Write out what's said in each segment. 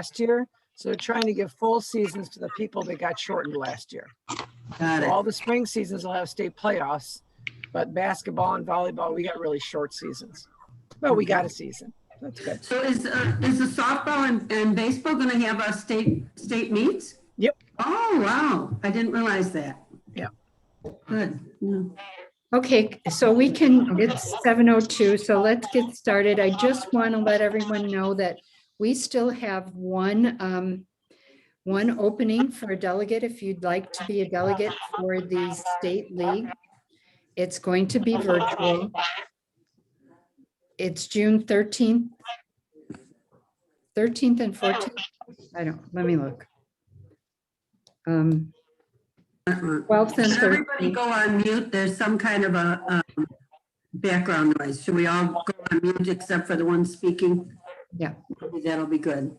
last year. So they're trying to give full seasons to the people that got shortened last year. Got So it. all the spring seasons will have state playoffs, but basketball and volleyball, we got really short seasons. But we got a season. That's good. So is the softball and baseball going to have a state meets? Yep. Oh, wow. I didn't realize that. Yeah. Good. Yeah. Okay, so it's 7:02, so let's get started. I just want to let everyone know that we still have one opening for a delegate if you'd like to be a delegate for the state league. It's going to be virtual. It's June 13th and 14th. Let me look. 12th and Should everybody 13th. go on mute? There's some kind of a background noise. Should we all go on mute except for the one speaking? Yeah. Maybe that'll be good.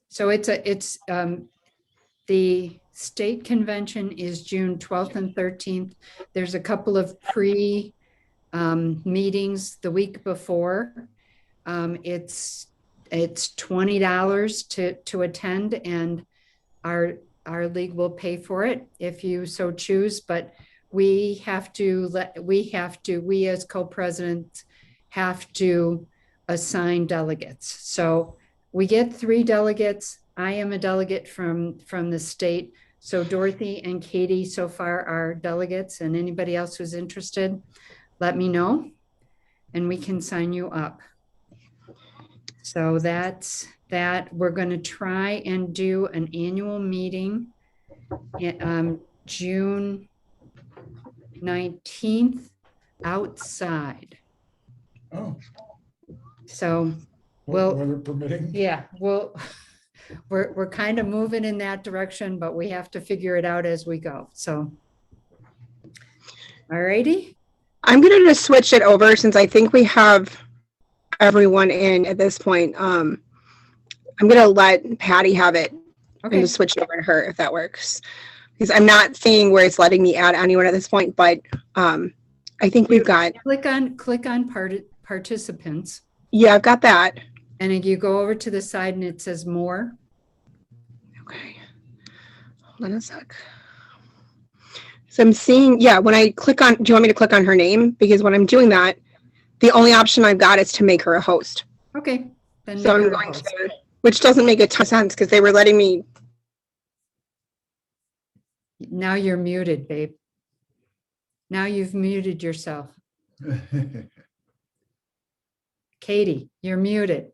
So it's the state convention is June 12th and 13th. There's a couple of meetings the week before. It's $20 to attend, and our league will pay for it if you so choose, but we as co-presidents have to assign delegates. So we get 3 delegates. I am a delegate from the state. So Dorothy and Katie so far are delegates, and anybody else who's interested, let me know and we can sign you up. So that's that. We're going to try and do an annual meeting June 19th outside. Oh. So weather permitting. Yeah, we're kind of moving in that direction, but we have to figure it out as we go. So, all righty. I'm going to just switch it over since I think we have everyone in at this point. I'm going to let Patty have it and just switch it over to her if that works. Because I'm not seeing where it's letting me add anyone at this point, but I think we've got. Click on participants. Yeah, I've got that. And then you go over to the side and it says more. Okay. Hold on a sec. So I'm seeing, yeah, when I click on, do you want me to click on her name? Because when I'm doing that, the only option I've got is to make her a host. Okay. Then So I'm going to, which doesn't make a ton of sense because they were letting me. Now you're muted, babe. Now you've muted yourself. Katie, you're muted.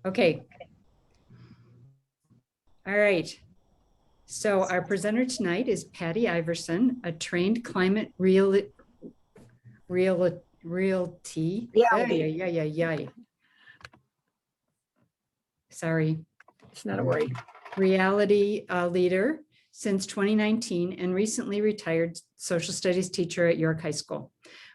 Okay. All right. So our presenter tonight is Patty Iverson, a trained climate realty. Yeah. Sorry. It's not a worry. Reality leader since 2019 and recently retired social studies teacher at York High School.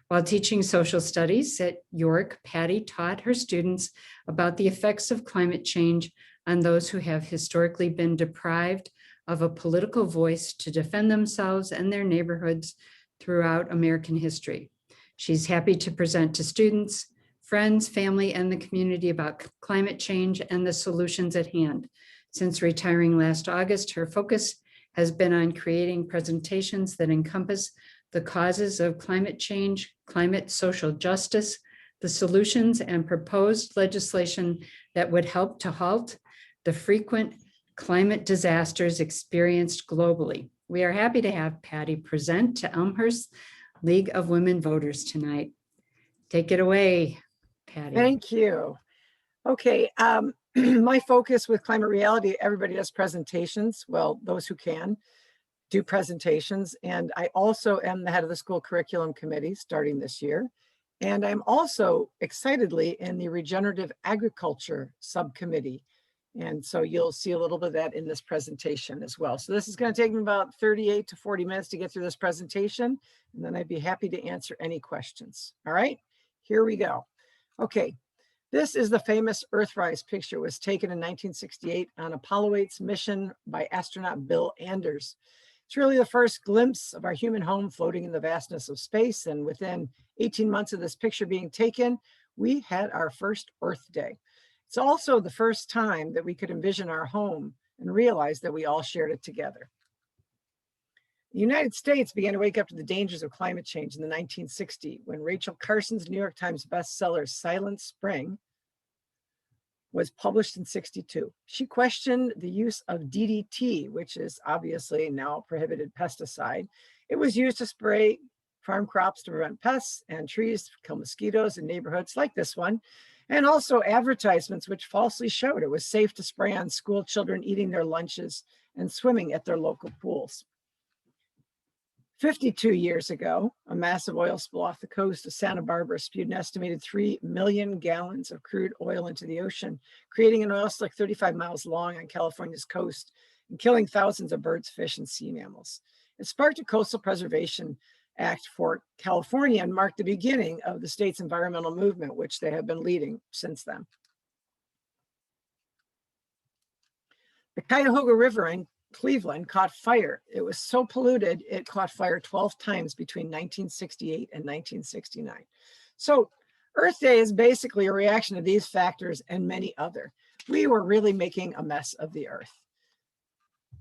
While teaching social studies at York, Patty taught her students about the effects of climate change on those who have historically been deprived of a political voice to defend themselves and their neighborhoods throughout American history. She's happy to present to students, friends, family, and the community about climate change and the solutions at hand. Since retiring last August, her focus has been on creating presentations that encompass the causes of climate change, climate social justice, the solutions and proposed legislation that would help to halt the frequent climate disasters experienced globally. We are happy to have Patty present to Elmhurst League of Women Voters tonight. Take it away, Patty. Thank you. Okay, my focus with Climate Reality, everybody does presentations. Well, those who can do presentations. And I also am the head of the school curriculum committee starting this year. And I'm also excitedly in the regenerative agriculture subcommittee. And so you'll see a little bit of that in this presentation as well. So this is going to take me about 38 to 40 minutes to get through this presentation. And then I'd be happy to answer any questions. All right, here we go. Okay, this is the famous Earthrise picture. It was taken in 1968 on Apollo 8's mission by astronaut Bill Anders. It's really the first glimpse of our human home floating in the vastness of space. And within 18 months of this picture being taken, we had our first Earth Day. It's also the first time that we could envision our home and realize that we all shared it together. The United States began to wake up to the dangers of climate change in the 1960s when Rachel Carson's New York Times bestseller, Silent Spring, was published in 62. She questioned the use of DDT, which is obviously now a prohibited pesticide. It was used to spray farm crops to prevent pests and trees to kill mosquitoes in neighborhoods like this one, and also advertisements which falsely showed it was safe to spray on school children eating their lunches and swimming at their local pools. 52 years ago, a massive oil spill off the coast of Santa Barbara spewed an estimated 3 million gallons of crude oil into the ocean, creating an oil slick 35 miles long on California's coast and killing thousands of birds, fish, and sea mammals. It sparked a coastal preservation act for California and marked the beginning of the state's environmental movement, which they have been leading since then. The Cuyahoga River in Cleveland caught fire. It was so polluted, it caught fire 12 times between 1968 and 1969. So Earth Day is basically a reaction to these factors and many other. We were really making a mess of the earth.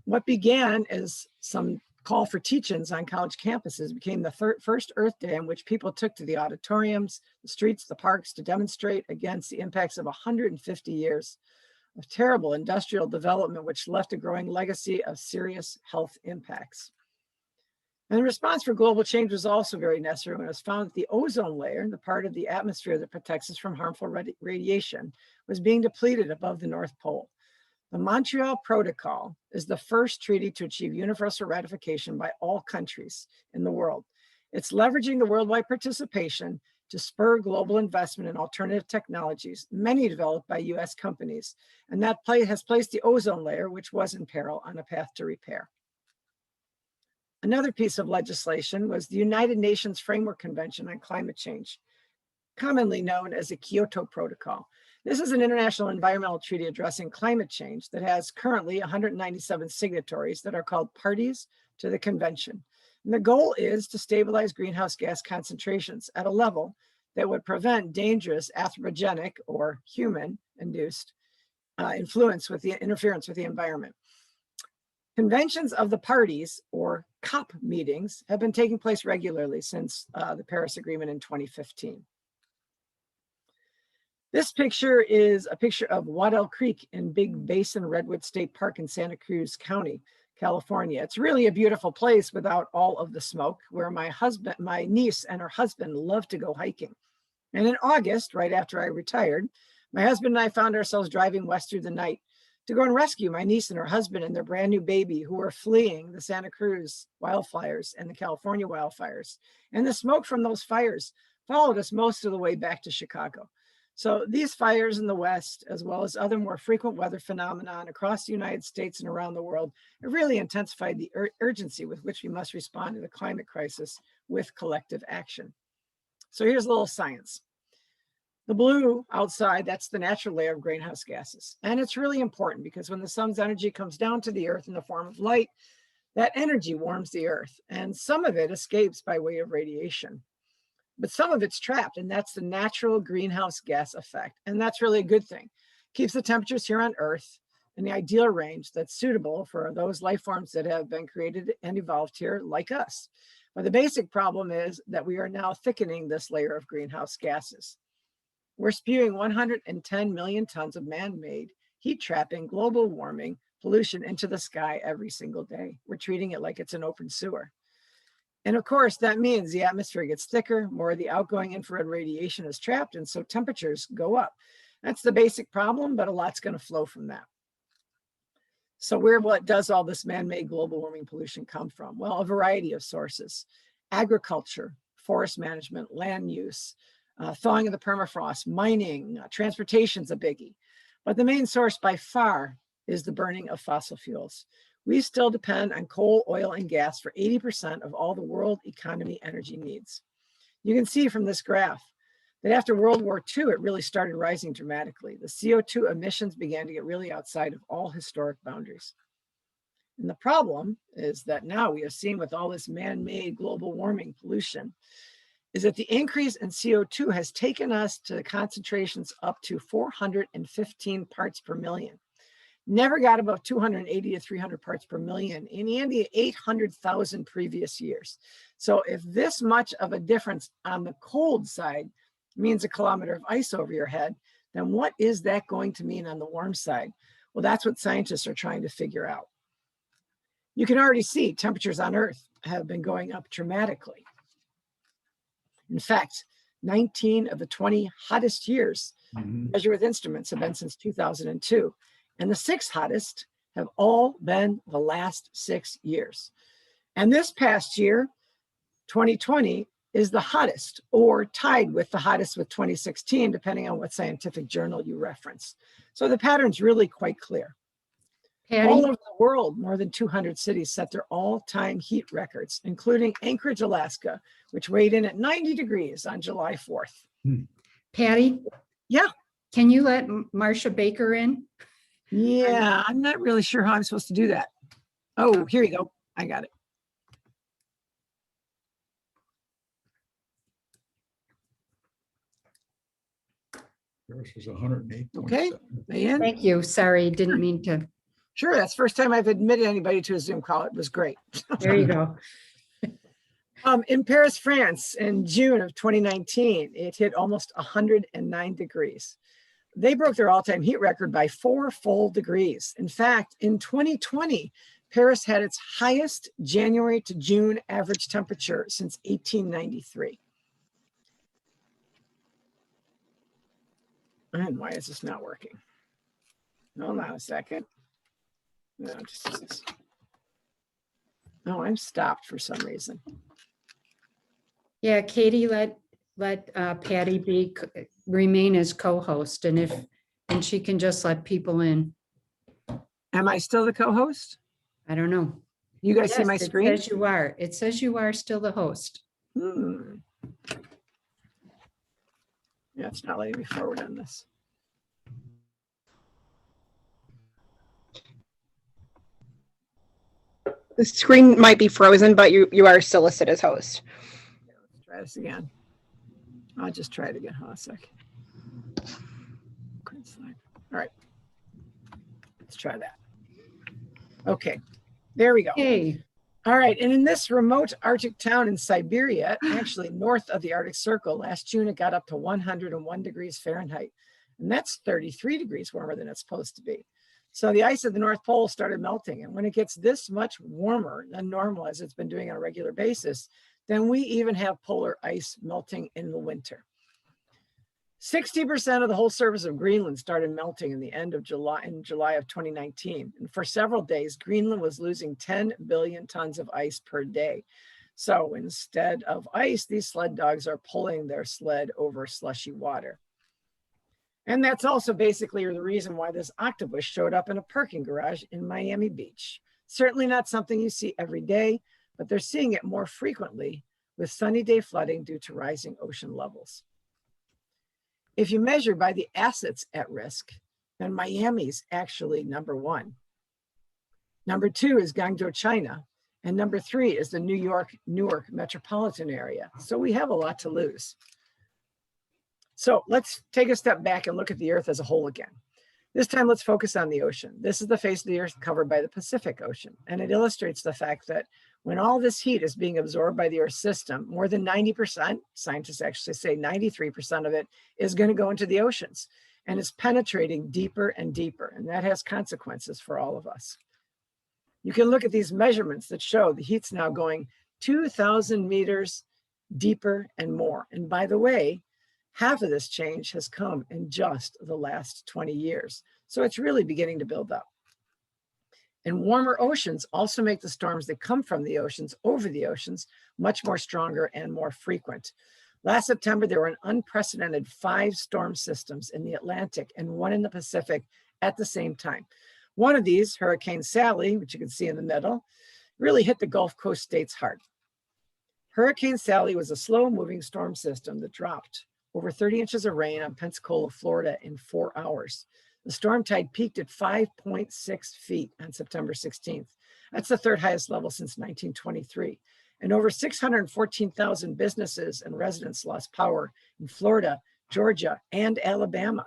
What began as some call for teach-ins on college campuses became the first Earth Day in which people took to the auditoriums, the streets, the parks to demonstrate against the impacts of 150 years of terrible industrial development, which left a growing legacy of serious health impacts. And the response for global change was also very necessary when it was found that the ozone layer, the part of the atmosphere that protects us from harmful radiation, was being depleted above the North Pole. The Montreal Protocol is the first treaty to achieve universal ratification by all countries in the world. It's leveraging the worldwide participation to spur global investment in alternative technologies, many developed by US companies. And that has placed the ozone layer, which was in peril, on a path to repair. Another piece of legislation was the United Nations Framework Convention on Climate Change, commonly known as the Kyoto Protocol. This is an international environmental treaty addressing climate change that has currently 197 signatories that are called parties to the convention. And the goal is to stabilize greenhouse gas concentrations at a level that would prevent dangerous anthropogenic or human-induced interference with the environment. Conventions of the parties, or COP meetings, have been taking place regularly since the Paris Agreement in 2015. This picture is a picture of Waddell Creek in Big Basin Redwood State Park in Santa Cruz County, California. It's really a beautiful place without all of the smoke, where my niece and her husband love to go hiking. And in August, right after I retired, my husband and I found ourselves driving west through the night to go and rescue my niece and her husband and their brand new baby who were fleeing the Santa Cruz wildfires and the California wildfires. And the smoke from those fires followed us most of the way back to Chicago. So these fires in the West, as well as other more frequent weather phenomenon across the United States and around the world, have really intensified the urgency with which we must respond to the climate crisis with collective action. So here's a little science. The blue outside, that's the natural layer of greenhouse gases. And it's really important because when the sun's energy comes down to the earth in the form of light, that energy warms the earth. And some of it escapes by way of radiation. But some of it's trapped, and that's the natural greenhouse gas effect. And that's really a good thing. Keeps the temperatures here on Earth in the ideal range that's suitable for those life forms that have been created and evolved here like us. But the basic problem is that we are now thickening this layer of greenhouse gases. We're spewing 110 million tons of man-made heat trapping, global warming, pollution into the sky every single day. We're treating it like it's an open sewer. And of course, that means the atmosphere gets thicker, more of the outgoing infrared radiation is trapped, and so temperatures go up. That's the basic problem, but a lot's going to flow from that. So what does all this man-made global warming pollution come from? Well, a variety of sources. Agriculture, forest management, land use, thawing of the permafrost, mining, transportation's a biggie. But the main source by far is the burning of fossil fuels. We still depend on coal, oil, and gas for 80% of all the world economy energy needs. You can see from this graph that after World War II, it really started rising dramatically. The CO2 emissions began to get really outside of all historic boundaries. And the problem is that now we have seen with all this man-made global warming pollution is that the increase in CO2 has taken us to concentrations up to 415 parts per million. Never got above 280 to 300 parts per million in the 800,000 previous years. So if this much of a difference on the cold side means a kilometer of ice over your head, then what is that going to mean on the warm side? Well, that's what scientists are trying to figure out. You can already see temperatures on Earth have been going up dramatically. In fact, 19 of the 20 hottest years measured with instruments have been since 2002. And the 6 hottest have all been the last 6 years. And this past year, 2020, is the hottest or tied with the hottest with 2016, depending on what scientific journal you reference. So the pattern's really quite clear. Patty? All over the world, more than 200 cities set their all-time heat records, including Anchorage, Alaska, which weighed in at 90 degrees on July 4th. Patty? Yeah. Can you let Marcia Baker in? Yeah, I'm not really sure how I'm supposed to do that. Oh, here you go. I got it. Yours was 108. Okay. Ian? Thank you. Sorry, didn't mean to. Sure, that's the first time I've admitted anybody to a Zoom call. It was great. There you go. In Paris, France, in June of 2019, it hit almost 109 degrees. They broke their all-time heat record by 4 full degrees. In fact, in 2020, Paris had its highest January to June average temperature since 1893. And why is this not working? Hold on a second. No, just this. No, I'm stopped for some reason. Yeah, Katie, let Patty remain as co-host, and she can just let people in. Am I still the co-host? I don't know. You guys see Yes, my screen? It says you are. It says you are still the host. Yeah, it's not letting me forward on this. The screen might be frozen, but you are still listed as host. Let's try this again. I'll just try it again. Hold on a sec. All right. Let's try that. Okay. There we go. Hey, All right. And in this remote Arctic town in Siberia, actually north of the Arctic Circle, last June, it got up to 101 degrees Fahrenheit. And that's 33 degrees warmer than it's supposed to be. So the ice at the North Pole started melting. And when it gets this much warmer than normal, as it's been doing on a regular basis, then we even have polar ice melting in the winter. 60% of the whole surface of Greenland started melting in July of 2019. And for several days, Greenland was losing 10 billion tons of ice per day. So instead of ice, these sled dogs are pulling their sled over slushy water. And that's also basically the reason why this octopus showed up in a parking garage in Miami Beach. Certainly not something you see every day, but they're seeing it more frequently with sunny day flooding due to rising ocean levels. If you measure by the assets at risk, then Miami's actually number 1. Number 2 is Guangzhou, China. And number 3 is the Newark metropolitan area. So we have a lot to lose. So let's take a step back and look at the Earth as a whole again. This time, let's focus on the ocean. This is the face of the Earth covered by the Pacific Ocean. And it illustrates the fact that when all this heat is being absorbed by the Earth's system, more than 90%, scientists actually say 93% of it, is going to go into the oceans. And it's penetrating deeper and deeper. And that has consequences for all of us. You can look at these measurements that show the heat's now going 2,000 meters deeper and more. And by the way, half of this change has come in just the last 20 years. So it's really beginning to build up. And warmer oceans also make the storms that come from the oceans over the oceans much more stronger and more frequent. Last September, there were an unprecedented 5 storm systems in the Atlantic and 1 in the Pacific at the same time. One of these, Hurricane Sally, which you can see in the middle, really hit the Gulf Coast states hard. Hurricane Sally was a slow-moving storm system that dropped over 30 inches of rain on Pensacola, Florida in 4 hours. The storm tide peaked at 5.6 feet on September 16th. That's the third highest level since 1923. And over 614,000 businesses and residents lost power in Florida, Georgia, and Alabama.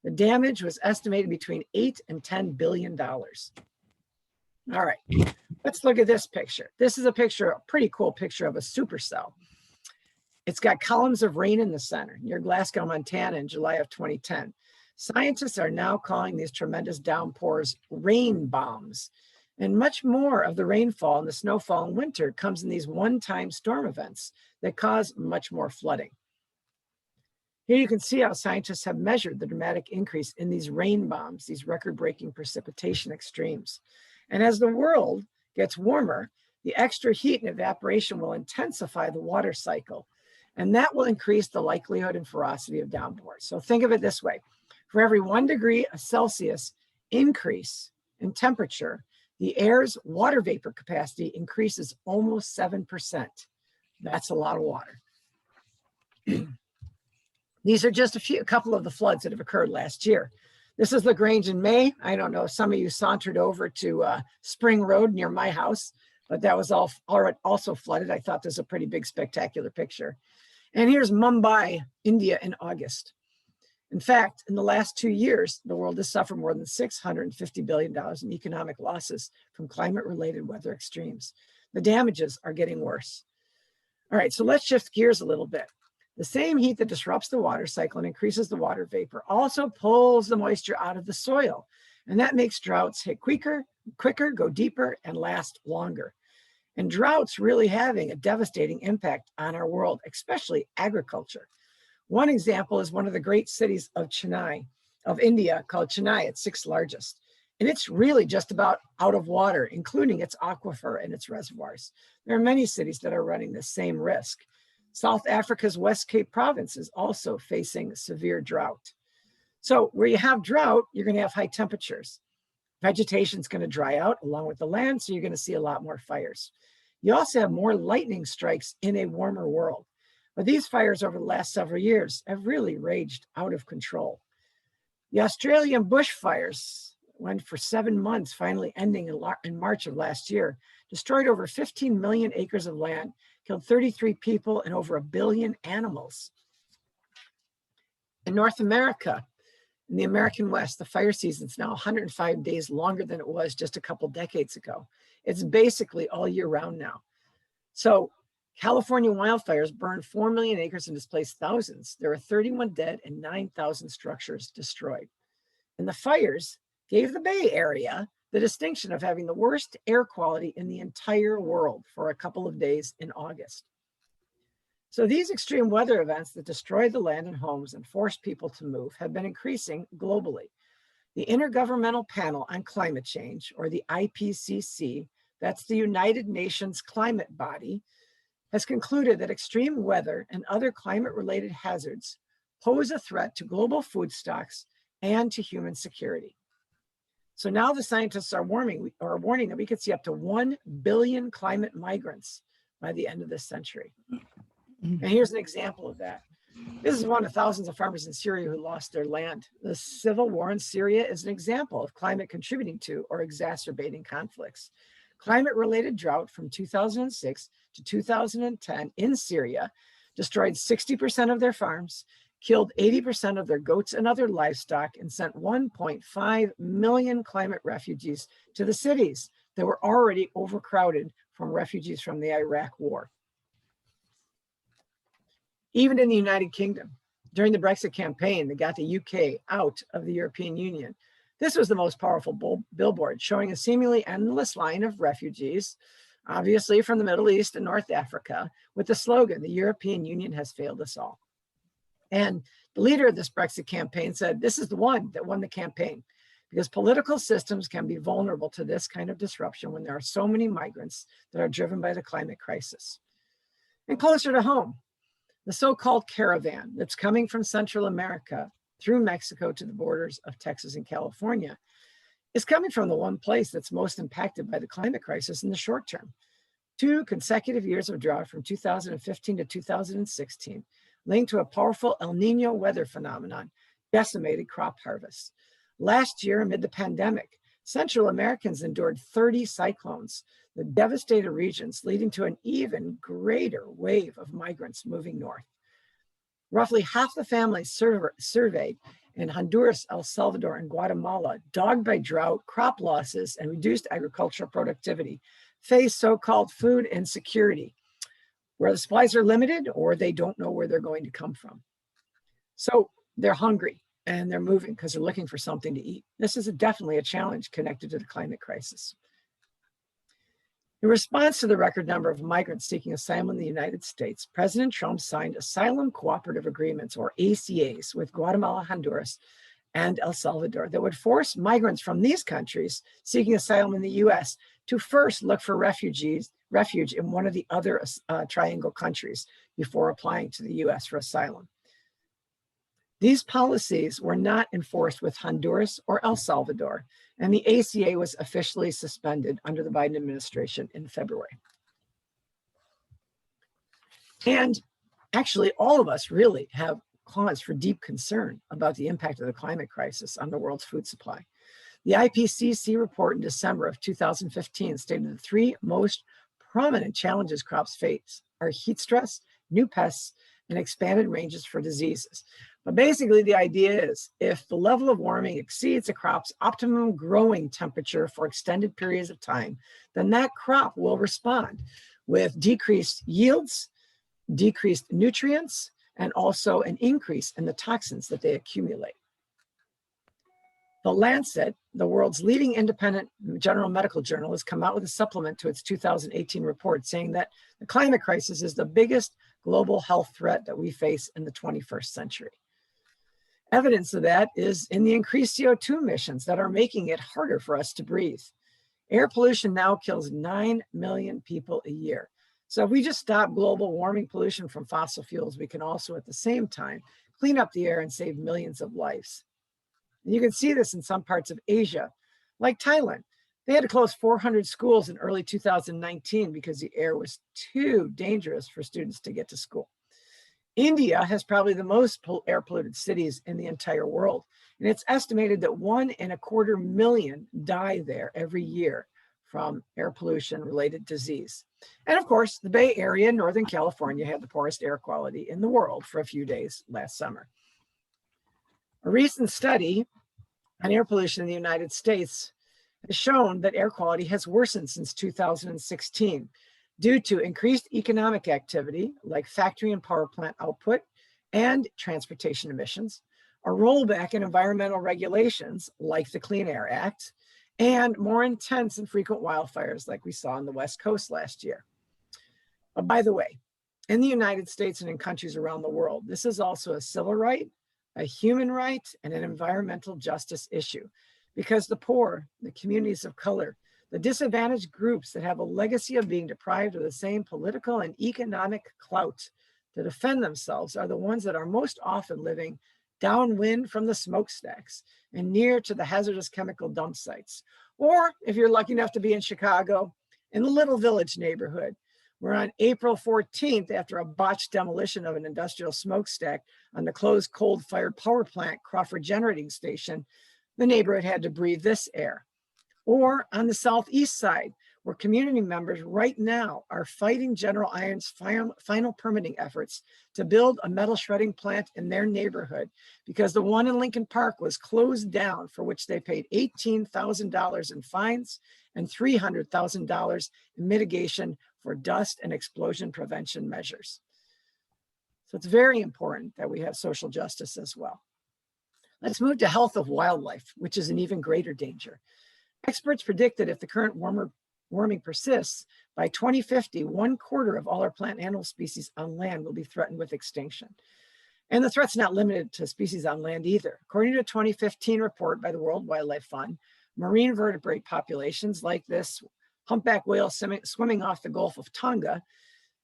The damage was estimated between $8 and $10 billion. All right, let's look at this picture. This is a picture, a pretty cool picture of a supercell. It's got columns of rain in the center near Glasgow, Montana in July of 2010. Scientists are now calling these tremendous downpours rain bombs. And much more of the rainfall and the snowfall in winter comes in these one-time storm events that cause much more flooding. Here you can see how scientists have measured the dramatic increase in these rain bombs, these record-breaking precipitation extremes. And as the world gets warmer, the extra heat and evaporation will intensify the water cycle, and that will increase the likelihood and ferocity of downpours. So think of it this way. For every 1 degree Celsius increase in temperature, the air's water vapor capacity increases almost 7%. That's a lot of water. These are just a couple of the floods that have occurred last year. This is LaGrange in May. I don't know if some of you sauntered over to Spring Road near my house, but that was also flooded. I thought this was a pretty big, spectacular picture. And here's Mumbai, India in August. In fact, in the last 2 years, the world has suffered more than $650 billion in economic losses from climate-related weather extremes. The damages are getting worse. All right, so let's shift gears a little bit. The same heat that disrupts the water cycle and increases the water vapor also pulls the moisture out of the soil. And that makes droughts hit quicker, go deeper, and last longer. And droughts really having a devastating impact on our world, especially agriculture. One example is one of the great cities of Chennai, of India, called Chennai. It's 6th largest. And it's really just about out of water, including its aquifer and its reservoirs. There are many cities that are running the same risk. South Africa's West Cape province is also facing severe drought. So where you have drought, you're going to have high temperatures. Vegetation is going to dry out along with the land, so you're going to see a lot more fires. You also have more lightning strikes in a warmer world. But these fires over the last several years have really raged out of control. The Australian bushfires went for 7 months, finally ending in March of last year, destroyed over 15 million acres of land, killed 33 people and over 1 billion animals. In North America, in the American West, the fire season is now 105 days longer than it was just a couple decades ago. It's basically all year round now. So California wildfires burned 4 million acres and displaced thousands. There are 31 dead and 9,000 structures destroyed. And the fires gave the Bay Area the distinction of having the worst air quality in the entire world for a couple of days in August. So these extreme weather events that destroy the land and homes and force people to move have been increasing globally. The Intergovernmental Panel on Climate Change, or the IPCC, that's the United Nations climate body, has concluded that extreme weather and other climate-related hazards pose a threat to global food stocks and to human security. So now the scientists are warning that we could see up to 1 billion climate migrants by the end of this century. And here's an example of that. This is one of thousands of farmers in Syria who lost their land. The civil war in Syria is an example of climate contributing to or exacerbating conflicts. Climate-related drought from 2006 to 2010 in Syria destroyed 60% of their farms, killed 80% of their goats and other livestock, and sent 1.5 million climate refugees to the cities that were already overcrowded from refugees from the Iraq War. Even in the United Kingdom, during the Brexit campaign that got the UK out of the European Union, this was the most powerful billboard showing a seemingly endless line of refugees, obviously from the Middle East and North Africa, with the slogan, "The European Union has failed us all." And the leader of this Brexit campaign said, this is the one that won the campaign, because political systems can be vulnerable to this kind of disruption when there are so many migrants that are driven by the climate crisis. And closer to home, the so-called caravan that's coming from Central America through Mexico to the borders of Texas and California is coming from the one place that's most impacted by the climate crisis in the short term. 2 consecutive years of drought from 2015 to 2016 linked to a powerful El Nino weather phenomenon decimated crop harvests. Last year, amid the pandemic, Central Americans endured 30 cyclones that devastated regions, leading to an even greater wave of migrants moving north. Roughly half the families surveyed in Honduras, El Salvador, and Guatemala, dogged by drought, crop losses, and reduced agricultural productivity, face so-called food insecurity, where the supplies are limited or they don't know where they're going to come from. So they're hungry and they're moving because they're looking for something to eat. This is definitely a challenge connected to the climate crisis. In response to the record number of migrants seeking asylum in the United States, President Trump signed Asylum Cooperative Agreements, or ACAs, with Guatemala, Honduras, and El Salvador that would force migrants from these countries seeking asylum in the US to first look for refuge in one of the other triangle countries before applying to the US for asylum. These policies were not enforced with Honduras or El Salvador, and the ACA was officially suspended under the Biden administration in February. And actually, all of us really have cause for deep concern about the impact of the climate crisis on the world's food supply. The IPCC report in December of 2015 stated the three most prominent challenges crops face are heat stress, new pests, and expanded ranges for diseases. But basically, the idea is if the level of warming exceeds a crop's optimum growing temperature for extended periods of time, then that crop will respond with decreased yields, decreased nutrients, and also an increase in the toxins that they accumulate. The Lancet, the world's leading independent general medical journal, has come out with a supplement to its 2018 report saying that the climate crisis is the biggest global health threat that we face in the 21st century. Evidence of that is in the increased CO2 emissions that are making it harder for us to breathe. Air pollution now kills 9 million people a year. So if we just stop global warming pollution from fossil fuels, we can also at the same time clean up the air and save millions of lives. And you can see this in some parts of Asia, like Thailand. They had to close 400 schools in early 2019 because the air was too dangerous for students to get to school. India has probably the most air polluted cities in the entire world. And it's estimated that 1.25 million die there every year from air pollution related disease. And of course, the Bay Area in Northern California had the poorest air quality in the world for a few days last summer. A recent study on air pollution in the United States has shown that air quality has worsened since 2016 due to increased economic activity like factory and power plant output and transportation emissions, a rollback in environmental regulations like the Clean Air Act, and more intense and frequent wildfires like we saw on the West Coast last year. But by the way, in the United States and in countries around the world, this is also a civil right, a human right, and an environmental justice issue, because the poor, the communities of color, the disadvantaged groups that have a legacy of being deprived of the same political and economic clout to defend themselves are the ones that are most often living downwind from the smokestacks and near to the hazardous chemical dump sites. Or if you're lucky enough to be in Chicago, in the Little Village neighborhood, where on April 14th, after a botched demolition of an industrial smokestack on the closed coal-fired power plant Crawford Generating Station, the neighborhood had to breathe this air. Or on the southeast side, where community members right now are fighting General Iron's final permitting efforts to build a metal shredding plant in their neighborhood because the one in Lincoln Park was closed down, for which they paid $18,000 in fines and $300,000 in mitigation for dust and explosion prevention measures. So it's very important that we have social justice as well. Let's move to health of wildlife, which is an even greater danger. Experts predict that if the current warming persists, by 2050, 1/4 of all our plant and animal species on land will be threatened with extinction. And the threat's not limited to species on land either. According to a 2015 report by the World Wildlife Fund, marine vertebrate populations like this humpback whale swimming off the Gulf of Tonga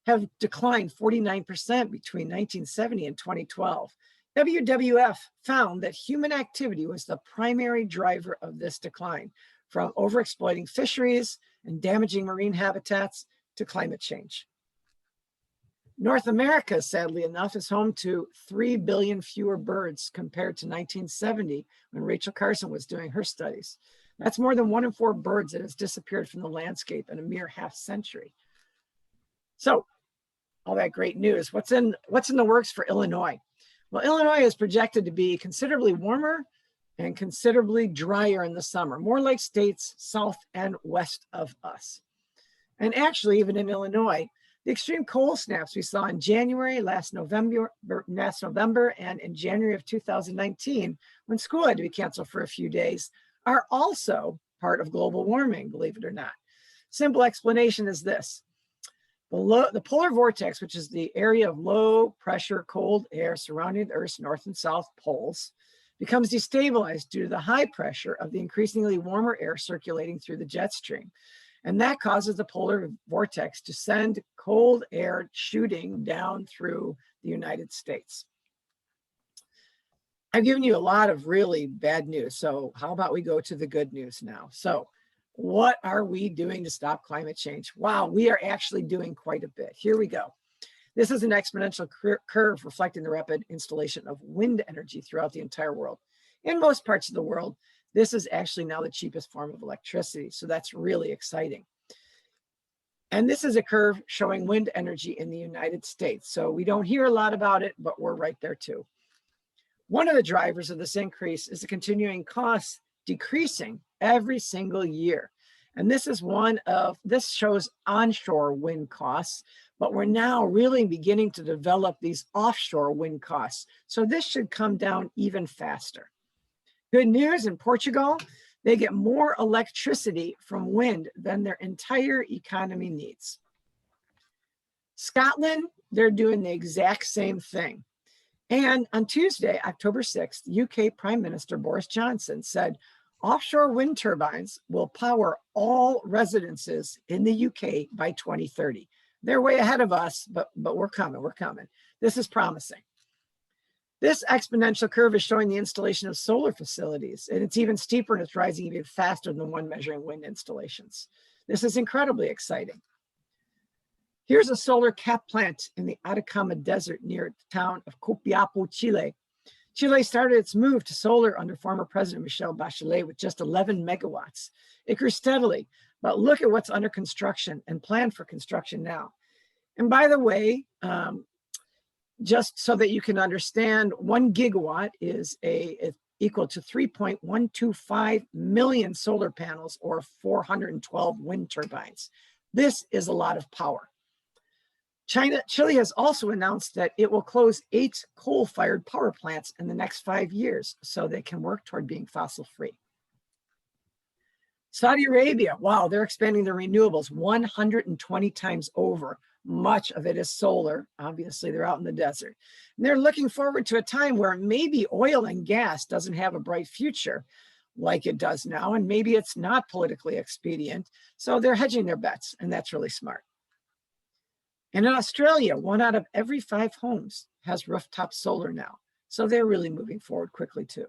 have declined 49% between 1970 and 2012. WWF found that human activity was the primary driver of this decline, from overexploiting fisheries and damaging marine habitats to climate change. North America, sadly enough, is home to 3 billion fewer birds compared to 1970 when Rachel Carson was doing her studies. That's more than 1 in 4 birds that has disappeared from the landscape in a mere half century. So all that great news, what's in the works for Illinois? Well, Illinois is projected to be considerably warmer and considerably drier in the summer, more like states south and west of us. And actually, even in Illinois, the extreme cold snaps we saw in January, last November, and in January of 2019, when school had to be canceled for a few days, are also part of global warming, believe it or not. Simple explanation is this. The polar vortex, which is the area of low pressure cold air surrounding the Earth's north and south poles, becomes destabilized due to the high pressure of the increasingly warmer air circulating through the jet stream. And that causes the polar vortex to send cold air shooting down through the United States. I've given you a lot of really bad news. So how about we go to the good news now? So what are we doing to stop climate change? Wow, we are actually doing quite a bit. Here we go. This is an exponential curve reflecting the rapid installation of wind energy throughout the entire world. In most parts of the world, this is actually now the cheapest form of electricity. So that's really exciting. And this is a curve showing wind energy in the United States. So we don't hear a lot about it, but we're right there too. One of the drivers of this increase is the continuing costs decreasing every single year. And this shows onshore wind costs, but we're now really beginning to develop these offshore wind costs. So this should come down even faster. Good news, in Portugal, they get more electricity from wind than their entire economy needs. Scotland, they're doing the exact same thing. And on Tuesday, October 6th, UK Prime Minister Boris Johnson said offshore wind turbines will power all residences in the UK by 2030. They're way ahead of us, but we're coming. This is promising. This exponential curve is showing the installation of solar facilities, and it's even steeper and it's rising even faster than the one measuring wind installations. This is incredibly exciting. Here's a solar cap plant in the Atacama Desert near the town of Copiapo, Chile. Chile started its move to solar under former President Michelle Bachelet with just 11 megawatts. It grew steadily, but look at what's under construction and planned for construction now. And by the way, just so that you can understand, 1 gigawatt is equal to 3.125 million solar panels or 412 wind turbines. This is a lot of power. Chile has also announced that it will close 8 coal-fired power plants in the next 5 years so they can work toward being fossil-free. Saudi Arabia, wow, they're expanding their renewables 120 times over. Much of it is solar. Obviously, they're out in the desert. And they're looking forward to a time where maybe oil and gas doesn't have a bright future like it does now, and maybe it's not politically expedient. So they're hedging their bets, and that's really smart. And in Australia, 1 out of every 5 homes has rooftop solar now. So they're really moving forward quickly too.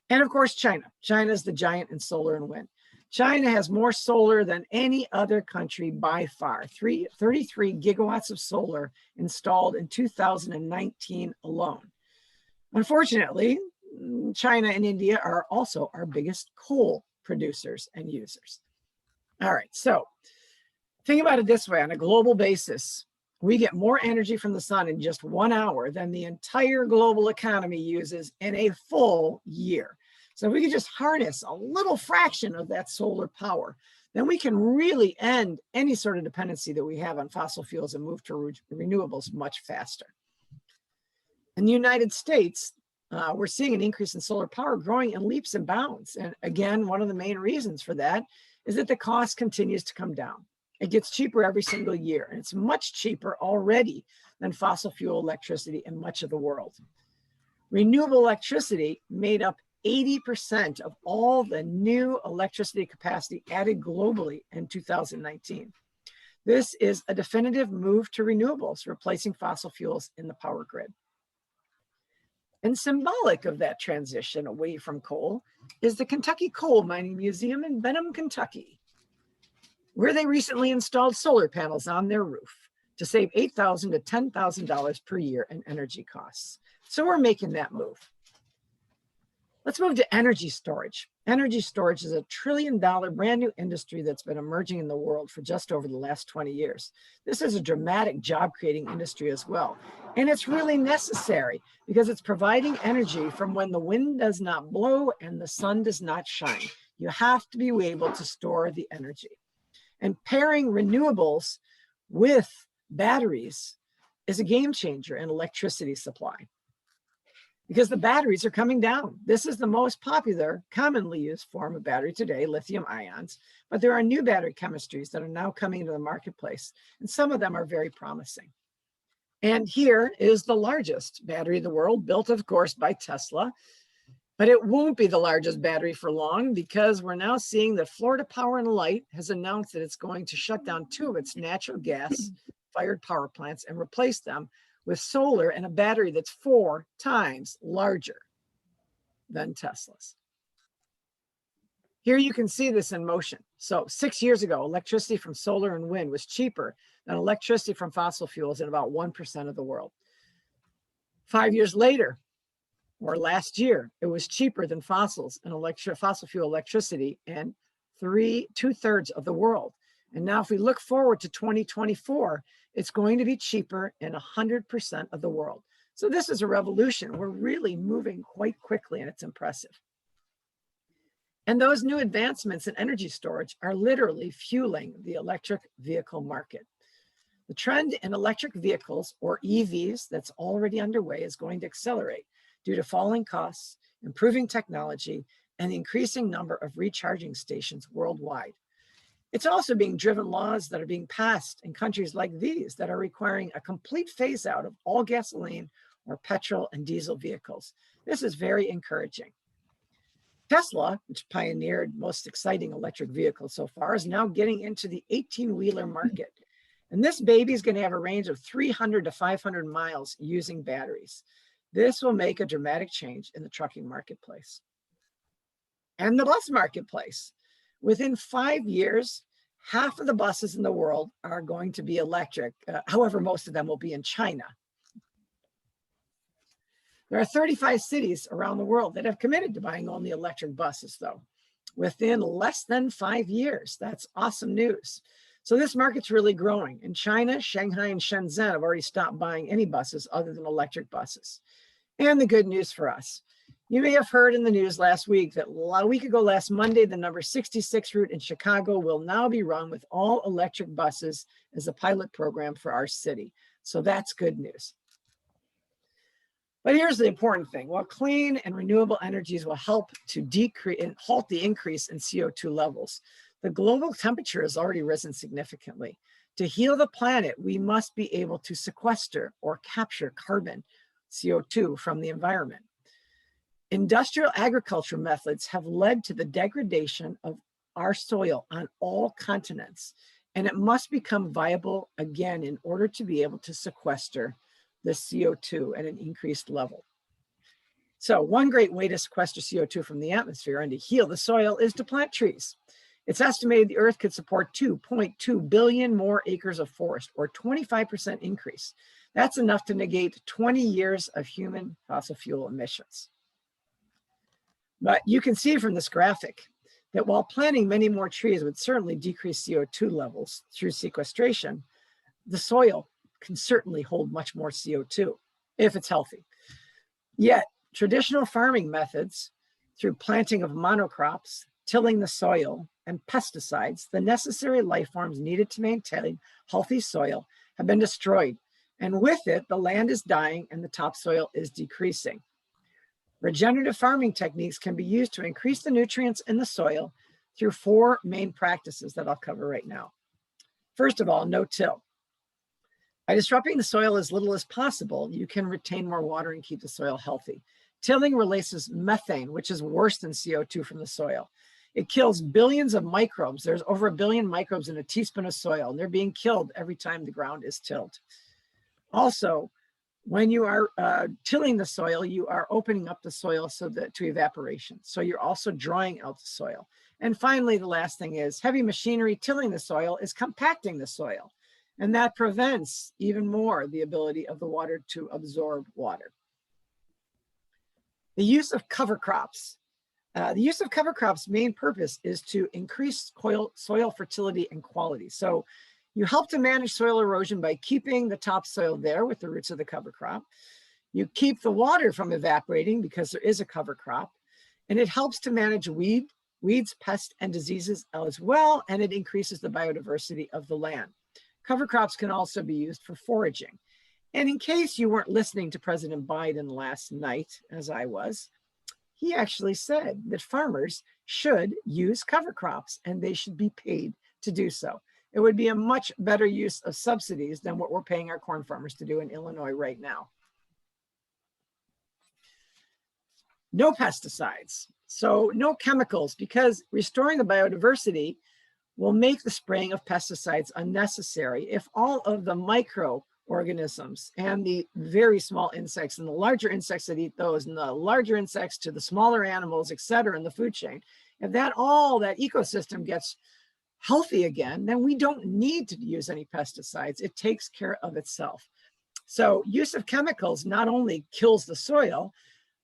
And of course, China. China is the giant in solar and wind. China has more solar than any other country by far. 33 gigawatts of solar installed in 2019 alone. Unfortunately, China and India are also our biggest coal producers and users. All right, so think about it this way. On a global basis, we get more energy from the sun in just 1 hour than the entire global economy uses in a full year. So if we could just harness a little fraction of that solar power, then we can really end any sort of dependency that we have on fossil fuels and move to renewables much faster. In the United States, we're seeing an increase in solar power growing in leaps and bounds. And again, one of the main reasons for that is that the cost continues to come down. It gets cheaper every single year, and it's much cheaper already than fossil fuel electricity in much of the world. Renewable electricity made up 80% of all the new electricity capacity added globally in 2019. This is a definitive move to renewables, replacing fossil fuels in the power grid. And symbolic of that transition away from coal is the Kentucky Coal Mining Museum in Benham, Kentucky, where they recently installed solar panels on their roof to save $8,000 to $10,000 per year in energy costs. So we're making that move. Let's move to energy storage. Energy storage is a $1 trillion brand new industry that's been emerging in the world for just over the last 20 years. This is a dramatic job creating industry as well. And it's really necessary because it's providing energy from when the wind does not blow and the sun does not shine. You have to be able to store the energy. And pairing renewables with batteries is a game changer in electricity supply, because the batteries are coming down. This is the most popular, commonly used form of battery today, lithium ions, but there are new battery chemistries that are now coming into the marketplace, and some of them are very promising. And here is the largest battery in the world, built, of course, by Tesla, but it won't be the largest battery for long, because we're now seeing that Florida Power and Light has announced that it's going to shut down 2 of its natural gas-fired power plants and replace them with solar and a battery that's 4 times larger than Tesla's. Here you can see this in motion. So 6 years ago, electricity from solar and wind was cheaper than electricity from fossil fuels in about 1% of the world. 5 years later, or last year, it was cheaper than fossils and fossil fuel electricity in 2/3 of the world. And now if we look forward to 2024, it's going to be cheaper in 100% of the world. So this is a revolution. We're really moving quite quickly, and it's impressive. And those new advancements in energy storage are literally fueling the electric vehicle market. The trend in electric vehicles, or EVs, that's already underway is going to accelerate due to falling costs, improving technology, and the increasing number of recharging stations worldwide. It's also being driven laws that are being passed in countries like these that are requiring a complete phase out of all gasoline or petrol and diesel vehicles. This is very encouraging. Tesla, which pioneered most exciting electric vehicles so far, is now getting into the 18-wheeler market. And this baby is going to have a range of 300 to 500 miles using batteries. This will make a dramatic change in the trucking marketplace and the bus marketplace. Within 5 years, half of the buses in the world are going to be electric. However, most of them will be in China. There are 35 cities around the world that have committed to buying only electric buses, though, within less than 5 years. That's awesome news. So this market's really growing. In China, Shanghai and Shenzhen have already stopped buying any buses other than electric buses. And the good news for us, you may have heard in the news last week that a week ago last Monday, the number 66 route in Chicago will now be run with all electric buses as a pilot program for our city. So that's good news. But here's the important thing. While clean and renewable energies will help to decrease and halt the increase in CO2 levels, the global temperature has already risen significantly. To heal the planet, we must be able to sequester or capture carbon, CO2, from the environment. Industrial agriculture methods have led to the degradation of our soil on all continents, and it must become viable again in order to be able to sequester the CO2 at an increased level. So one great way to sequester CO2 from the atmosphere and to heal the soil is to plant trees. It's estimated the Earth could support 2.2 billion more acres of forest, or 25% increase. That's enough to negate 20 years of human fossil fuel emissions. But you can see from this graphic that while planting many more trees would certainly decrease CO2 levels through sequestration, the soil can certainly hold much more CO2 if it's healthy. Yet traditional farming methods, through planting of monocrops, tilling the soil, and pesticides, the necessary life forms needed to maintain healthy soil, have been destroyed. And with it, the land is dying and the topsoil is decreasing. Regenerative farming techniques can be used to increase the nutrients in the soil through 4 main practices that I'll cover right now. First of all, no-till. By disrupting the soil as little as possible, you can retain more water and keep the soil healthy. Tilling releases methane, which is worse than CO2 from the soil. It kills billions of microbes. There's over 1 billion microbes in a teaspoon of soil, and they're being killed every time the ground is tilled. Also, when you are tilling the soil, you are opening up the soil to evaporation. So you're also drying out the soil. And finally, the last thing is heavy machinery tilling the soil is compacting the soil. And that prevents even more the ability of the water to absorb water. The use of cover crops. The use of cover crops' main purpose is to increase soil fertility and quality. So you help to manage soil erosion by keeping the topsoil there with the roots of the cover crop. You keep the water from evaporating because there is a cover crop, and it helps to manage weeds, pests, and diseases as well, and it increases the biodiversity of the land. Cover crops can also be used for foraging. And in case you weren't listening to President Biden last night, as I was, he actually said that farmers should use cover crops and they should be paid to do so. It would be a much better use of subsidies than what we're paying our corn farmers to do in Illinois right now. No pesticides, so no chemicals, because restoring the biodiversity will make the spraying of pesticides unnecessary if all of the microorganisms and the very small insects and the larger insects that eat those and the larger insects to the smaller animals, et cetera, in the food chain, if that ecosystem gets healthy again, then we don't need to use any pesticides. It takes care of itself. So use of chemicals not only kills the soil,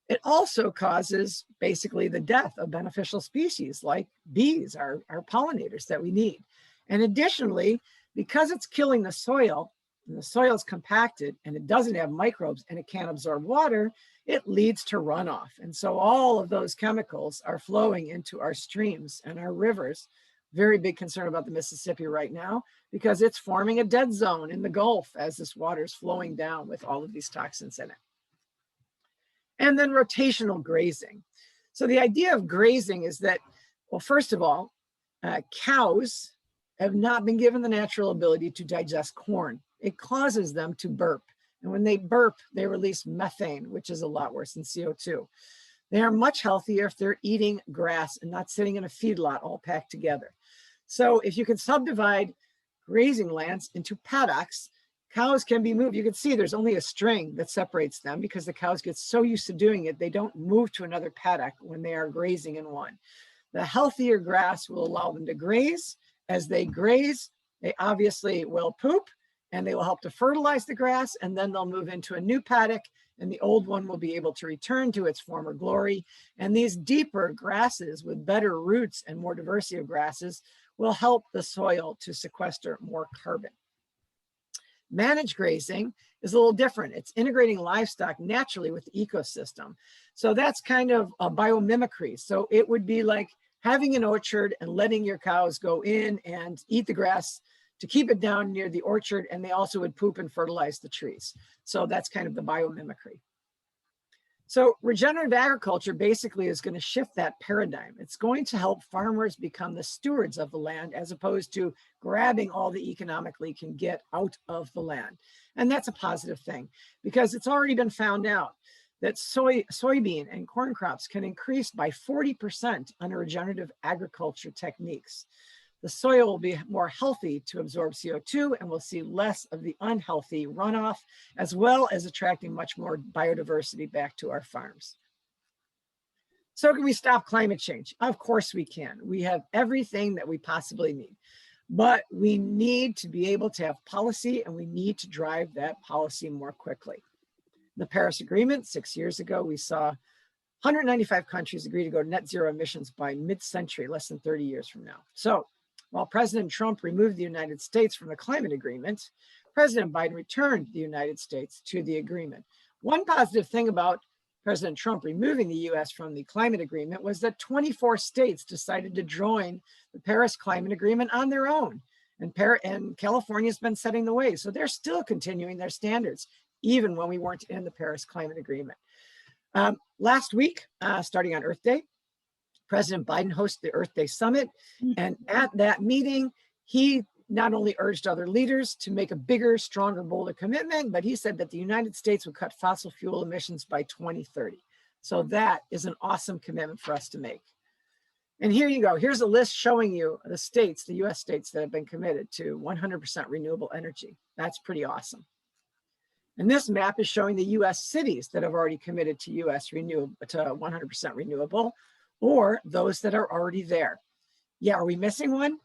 it also causes basically the death of beneficial species like bees, our pollinators that we need. And additionally, because it's killing the soil, and the soil is compacted and it doesn't have microbes and it can't absorb water, it leads to runoff. And so all of those chemicals are flowing into our streams and our rivers. Very big concern about the Mississippi right now because it's forming a dead zone in the Gulf as this water is flowing down with all of these toxins in it. And then rotational grazing. So the idea of grazing is that, well, first of all, cows have not been given the natural ability to digest corn. It causes them to burp. And when they burp, they release methane, which is a lot worse than CO2. They are much healthier if they're eating grass and not sitting in a feedlot all packed together. So if you can subdivide grazing lands into paddocks, cows can be moved. You can see there's only a string that separates them because the cows get so used to doing it, they don't move to another paddock when they are grazing in one. The healthier grass will allow them to graze. As they graze, they obviously will poop and they will help to fertilize the grass, and then they'll move into a new paddock and the old one will be able to return to its former glory. And these deeper grasses with better roots and more diversity of grasses will help the soil to sequester more carbon. Managed grazing is a little different. It's integrating livestock naturally with the ecosystem. So that's kind of a biomimicry. So it would be like having an orchard and letting your cows go in and eat the grass to keep it down near the orchard, and they also would poop and fertilize the trees. So that's kind of the biomimicry. So regenerative agriculture basically is going to shift that paradigm. It's going to help farmers become the stewards of the land as opposed to grabbing all the economically can get out of the land. And that's a positive thing because it's already been found out that soybean and corn crops can increase by 40% under regenerative agriculture techniques. The soil will be more healthy to absorb CO2 and we'll see less of the unhealthy runoff, as well as attracting much more biodiversity back to our farms. So can we stop climate change? Of course we can. We have everything that we possibly need, but we need to be able to have policy and we need to drive that policy more quickly. The Paris Agreement, 6 years ago, we saw 195 countries agree to go to net zero emissions by mid-century, less than 30 years from now. So while President Trump removed the United States from the climate agreement, President Biden returned the United States to the agreement. One positive thing about President Trump removing the US from the climate agreement was that 24 states decided to join the Paris Climate Agreement on their own. And California's been setting the way. So they're still continuing their standards, even when we weren't in the Paris Climate Agreement. Last week, starting on Earth Day, President Biden hosted the Earth Day Summit. And at that meeting, he not only urged other leaders to make a bigger, stronger, bolder commitment, but he said that the United States would cut fossil fuel emissions by 2030. So that is an awesome commitment for us to make. And here you go. Here's a list showing you the states, the US states that have been committed to 100% renewable energy. That's pretty awesome. And this map is showing the US cities that have already committed to 100% renewable, or those that are already there. Yeah, are we missing one?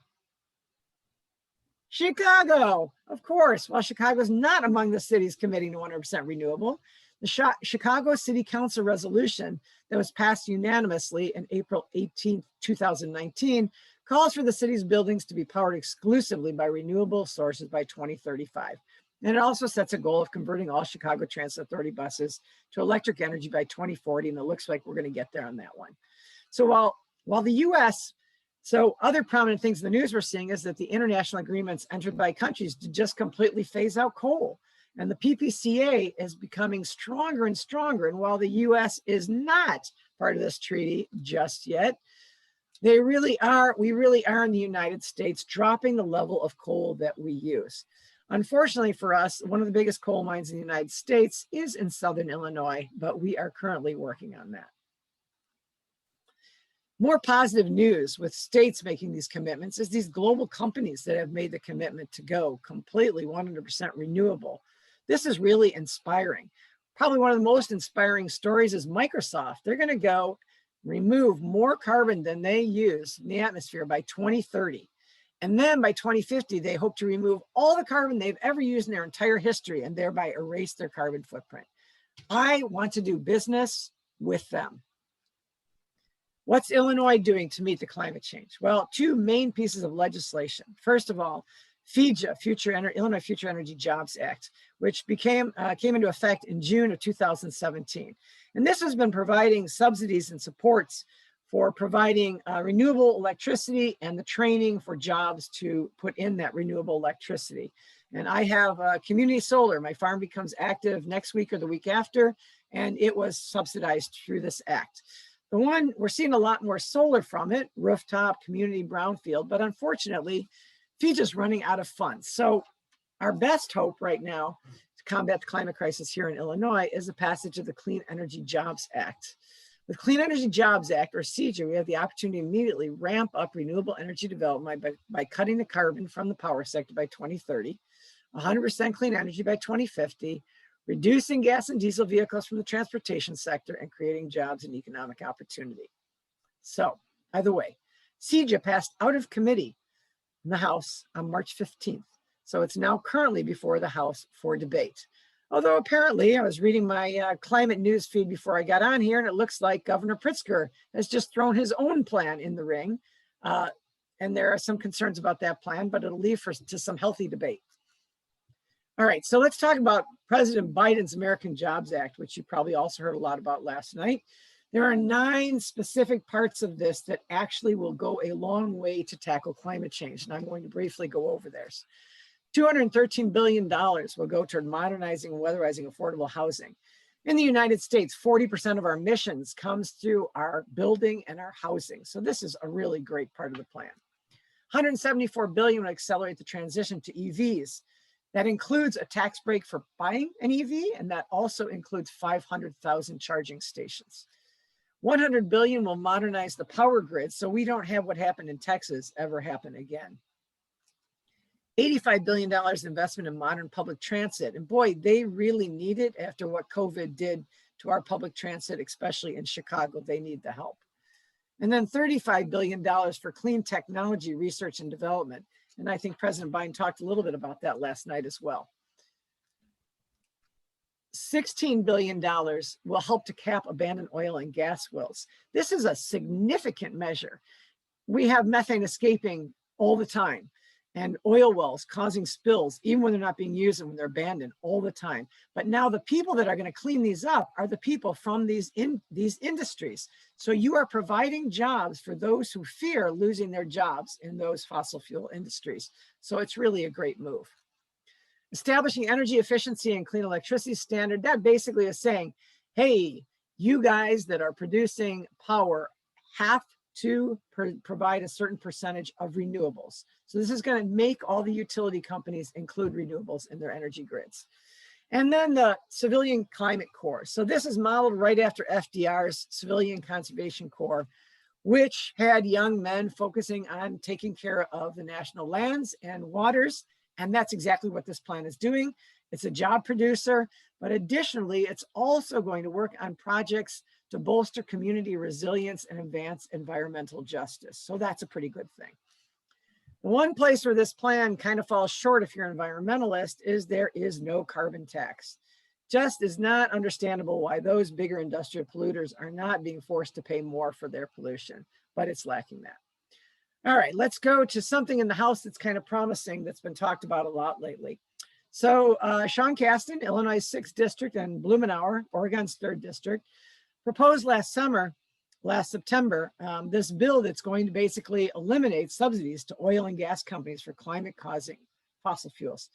Chicago, of course. Well, Chicago is not among the cities committing to 100% renewable. The Chicago City Council resolution that was passed unanimously in April 18, 2019, calls for the city's buildings to be powered exclusively by renewable sources by 2035. And it also sets a goal of converting all Chicago Transit Authority buses to electric energy by 2040. And it looks like we're going to get there on that one. So while the US, so other prominent things in the news we're seeing is that the international agreements entered by countries to just completely phase out coal. And the PPCA is becoming stronger and stronger. And while the US is not part of this treaty just yet, we really are in the United States dropping the level of coal that we use. Unfortunately for us, one of the biggest coal mines in the United States is in Southern Illinois, but we are currently working on that. More positive news with states making these commitments is these global companies that have made the commitment to go completely 100% renewable. This is really inspiring. Probably one of the most inspiring stories is Microsoft. They're going to go remove more carbon than they use in the atmosphere by 2030. And then by 2050, they hope to remove all the carbon they've ever used in their entire history and thereby erase their carbon footprint. I want to do business with them. What's Illinois doing to meet the climate change? Well, two main pieces of legislation. First of all, FEJA, Illinois Future Energy Jobs Act, which came into effect in June of 2017. And this has been providing subsidies and supports for providing renewable electricity and the training for jobs to put in that renewable electricity. And I have community solar. My farm becomes active next week or the week after, and it was subsidized through this act. The one, we're seeing a lot more solar from it, rooftop, community, brownfield, but unfortunately, FEJA's running out of funds. So our best hope right now to combat the climate crisis here in Illinois is the passage of the Clean Energy Jobs Act. With Clean Energy Jobs Act, or CEJA, we have the opportunity to immediately ramp up renewable energy development by cutting the carbon from the power sector by 2030, 100% clean energy by 2050, reducing gas and diesel vehicles from the transportation sector, and creating jobs and economic opportunity. So, either way, CEJA passed out of committee in the House on March 15th. So it's now currently before the House for debate. Although apparently I was reading my climate news feed before I got on here, and it looks like Governor Pritzker has just thrown his own plan in the ring. And there are some concerns about that plan, but it'll leave to some healthy debate. All right, so let's talk about President Biden's American Jobs Act, which you probably also heard a lot about last night. There are 9 specific parts of this that actually will go a long way to tackle climate change, and I'm going to briefly go over theirs. $213 billion will go toward modernizing and weatherizing affordable housing. In the United States, 40% of our emissions comes through our building and our housing. So this is a really great part of the plan. $174 billion will accelerate the transition to EVs. That includes a tax break for buying an EV, and that also includes 500,000 charging stations. $100 billion will modernize the power grid so we don't have what happened in Texas ever happen again. $85 billion investment in modern public transit. And boy, they really need it after what COVID did to our public transit, especially in Chicago. They need the help. And then $35 billion for clean technology research and development. And I think President Biden talked a little bit about that last night as well. $16 billion will help to cap abandoned oil and gas wells. This is a significant measure. We have methane escaping all the time and oil wells causing spills, even when they're not being used and when they're abandoned all the time. But now the people that are going to clean these up are the people from these industries. So you are providing jobs for those who fear losing their jobs in those fossil fuel industries. So it's really a great move. Establishing energy efficiency and clean electricity standard, that basically is saying, hey, you guys that are producing power have to provide a certain percentage of renewables. So this is going to make all the utility companies include renewables in their energy grids. And then the Civilian Climate Corps. So this is modeled right after FDR's Civilian Conservation Corps, which had young men focusing on taking care of the national lands and waters. And that's exactly what this plan is doing. It's a job producer, but additionally, it's also going to work on projects to bolster community resilience and advance environmental justice. So that's a pretty good thing. The one place where this plan kind of falls short if you're an environmentalist is there is no carbon tax. just is not understandable why those bigger industrial polluters are not being forced to pay more for their pollution, but it's lacking that. All right, let's go to something in the House that's kind of promising that's been talked about a lot lately. So Sean Casten, Illinois' 6th district, and Blumenauer, Oregon's 3rd district, proposed last September, this bill that's going to basically eliminate subsidies to oil and gas companies for climate-causing fossil fuels.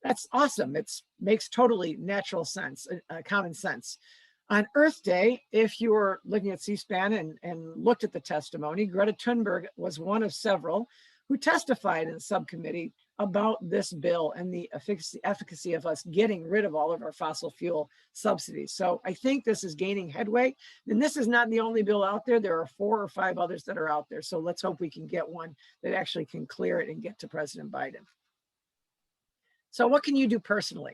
That's awesome. It makes totally natural sense, common sense. On Earth Day, if you were looking at C-SPAN and looked at the testimony, Greta Thunberg was one of several who testified in the subcommittee about this bill and the efficacy of us getting rid of all of our fossil fuel subsidies. So I think this is gaining headway. And this is not the only bill out there. There are 4 or 5 others that are out there. So let's hope we can get one that actually can clear it and get to President Biden. So what can you do personally?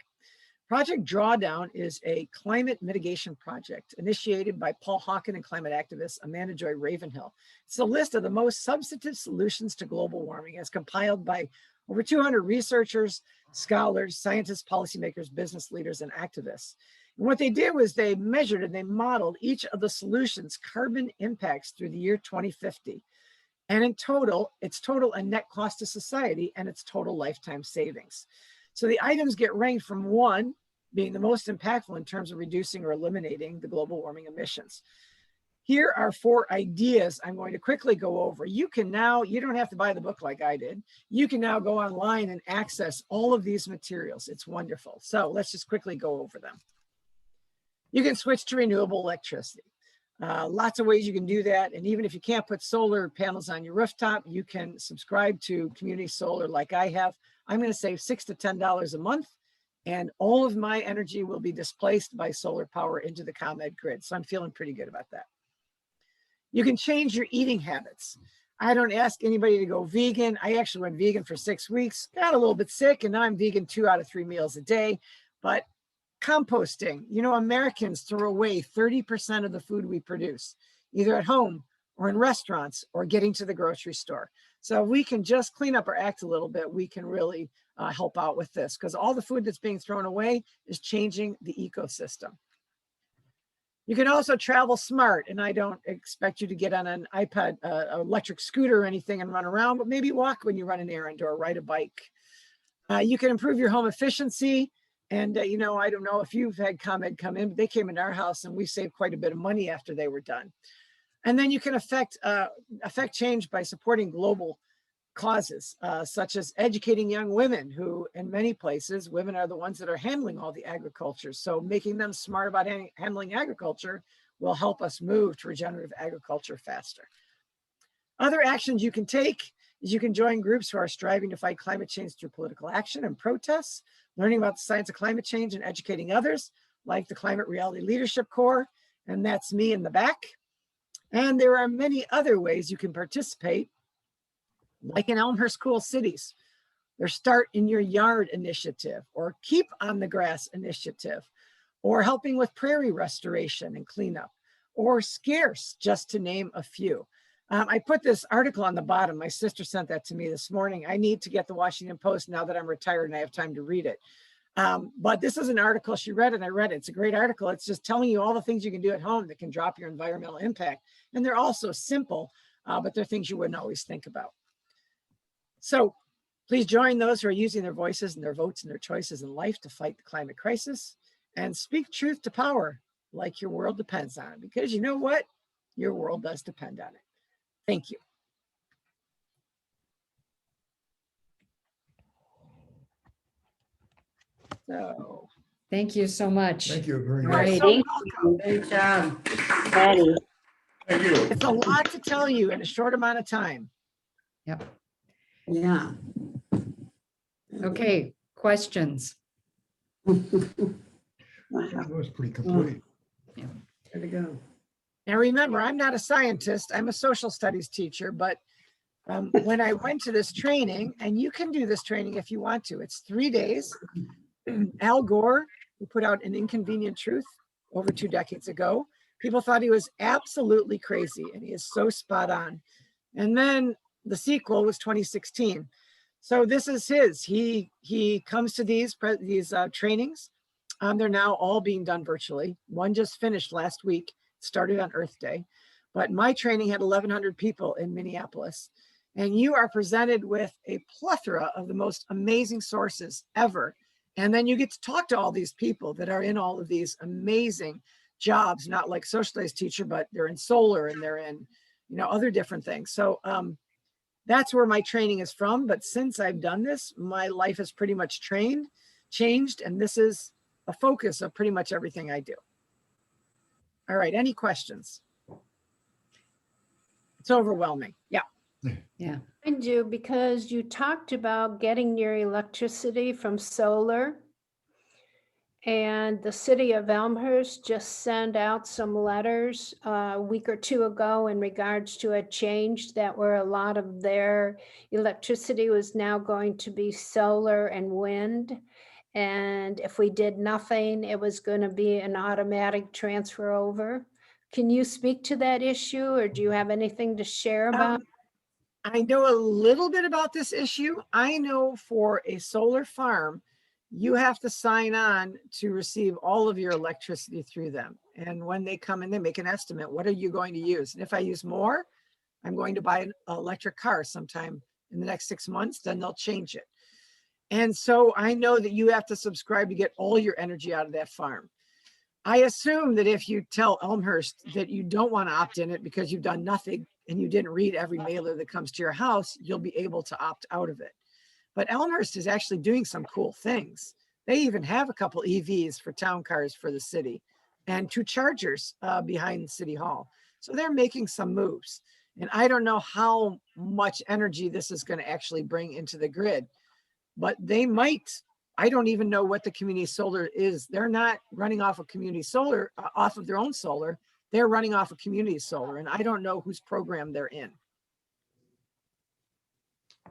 Project Drawdown is a climate mitigation project initiated by Paul Hawken and climate activist Amanda Joy Ravenhill. It's a list of the most substantive solutions to global warming as compiled by over 200 researchers, scholars, scientists, policymakers, business leaders, and activists. And what they did was they measured and they modeled each of the solutions' carbon impacts through the year 2050. And in total, its total and net cost to society and its total lifetime savings. So the items get ranked from 1 being the most impactful in terms of reducing or eliminating the global warming emissions. Here are 4 ideas I'm going to quickly go over. You can now, you don't have to buy the book like I did. You can now go online and access all of these materials. It's wonderful. So let's just quickly go over them. You can switch to renewable electricity. Lots of ways you can do that. And even if you can't put solar panels on your rooftop, you can subscribe to community solar like I have. I'm going to save $6 to $10 a month, and all of my energy will be displaced by solar power into the ComEd grid. So I'm feeling pretty good about that. You can change your eating habits. I don't ask anybody to go vegan. I actually went vegan for 6 weeks, got a little bit sick, and now I'm vegan 2 out of 3 meals a day. But composting, you know, Americans throw away 30% of the food we produce, either at home or in restaurants or getting to the grocery store. So we can just clean up our act a little bit. We can really help out with this because all the food that's being thrown away is changing the ecosystem. You can also travel smart, and I don't expect you to get on an iPad, electric scooter or anything and run around, but maybe walk when you run an errand or ride a bike. You can improve your home efficiency. And, you know, I don't know if you've had ComEd come in, but they came into our house and we saved quite a bit of money after they were done. And then you can affect change by supporting global causes, such as educating young women who, in many places, women are the ones that are handling all the agriculture. So making them smart about handling agriculture will help us move to regenerative agriculture faster. Other actions you can take is you can join groups who are striving to fight climate change through political action and protests, learning about the science of climate change and educating others, like the Climate Reality Leadership Corps, and that's me in the back. And there are many other ways you can participate, like in Elmhurst Cool Cities, their Start in Your Yard initiative, or Keep on the Grass initiative, or helping with prairie restoration and cleanup, or Scarce, just to name a few. I put this article on the bottom. My sister sent that to me this morning. I need to get the Washington Post now that I'm retired and I have time to read it. But this is an article she read and I read it. It's a great article. It's just telling you all the things you can do at home that can drop your environmental impact. And they're also simple, but they're things you wouldn't always think about. So please join those who are using their voices and their votes and their choices in life to fight the climate crisis and speak truth to power like your world depends on it. Because you know what? Your world does depend on it. Thank you. So, Thank you so much. Thank you very you much. are Right. so welcome. Great job. Patty. Thank you. It's a lot to tell you in a short amount of time. Yep. Yeah. Okay, questions? That was pretty complete. There we go. Now remember, I'm not a scientist, I'm a social studies teacher, but when I went to this training, and you can do this training if you want to, it's 3 days. Al Gore, who put out An Inconvenient Truth over 2 decades ago, people thought he was absolutely crazy, and he is so spot on. And then the sequel was 2016. So this is his. He comes to these trainings They're now all being done virtually. One just finished last week, started on Earth Day, but my training had 1,100 people in Minneapolis. And you are presented with a plethora of the most amazing sources ever. And then you get to talk to all these people that are in all of these amazing jobs, not like social studies teacher, but they're in solar and they're in, other different things. So that's where my training is from. But since I've done this, my life has pretty much changed. And this is a focus of pretty much everything I do. All right, any questions? It's overwhelming. Yeah. Yeah. I do, because you talked about getting your electricity from solar. And the city of Elmhurst just sent out some letters a week or two ago in regards to a change that where a lot of their electricity was now going to be solar and wind. And if we did nothing, it was going to be an automatic transfer over. Can you speak to that issue, or do you have anything to share about? I know a little bit about this issue. I know for a solar farm, you have to sign on to receive all of your electricity through them. And when they come in, they make an estimate. What are you going to use? And if I use more, I'm going to buy an electric car sometime in the next 6 months, then they'll change it. And so I know that you have to subscribe to get all your energy out of that farm. I assume that if you tell Elmhurst that you don't want to opt in it because you've done nothing and you didn't read every mailer that comes to your house, you'll be able to opt out of it. But Elmhurst is actually doing some cool things. They even have a couple EVs for town cars for the city and 2 chargers behind City Hall. So they're making some moves. And I don't know how much energy this is going to actually bring into the grid, but they might. I don't even know what the community solar is. They're not running off of community solar, off of their own solar. They're running off of community solar. And I don't know whose program they're in.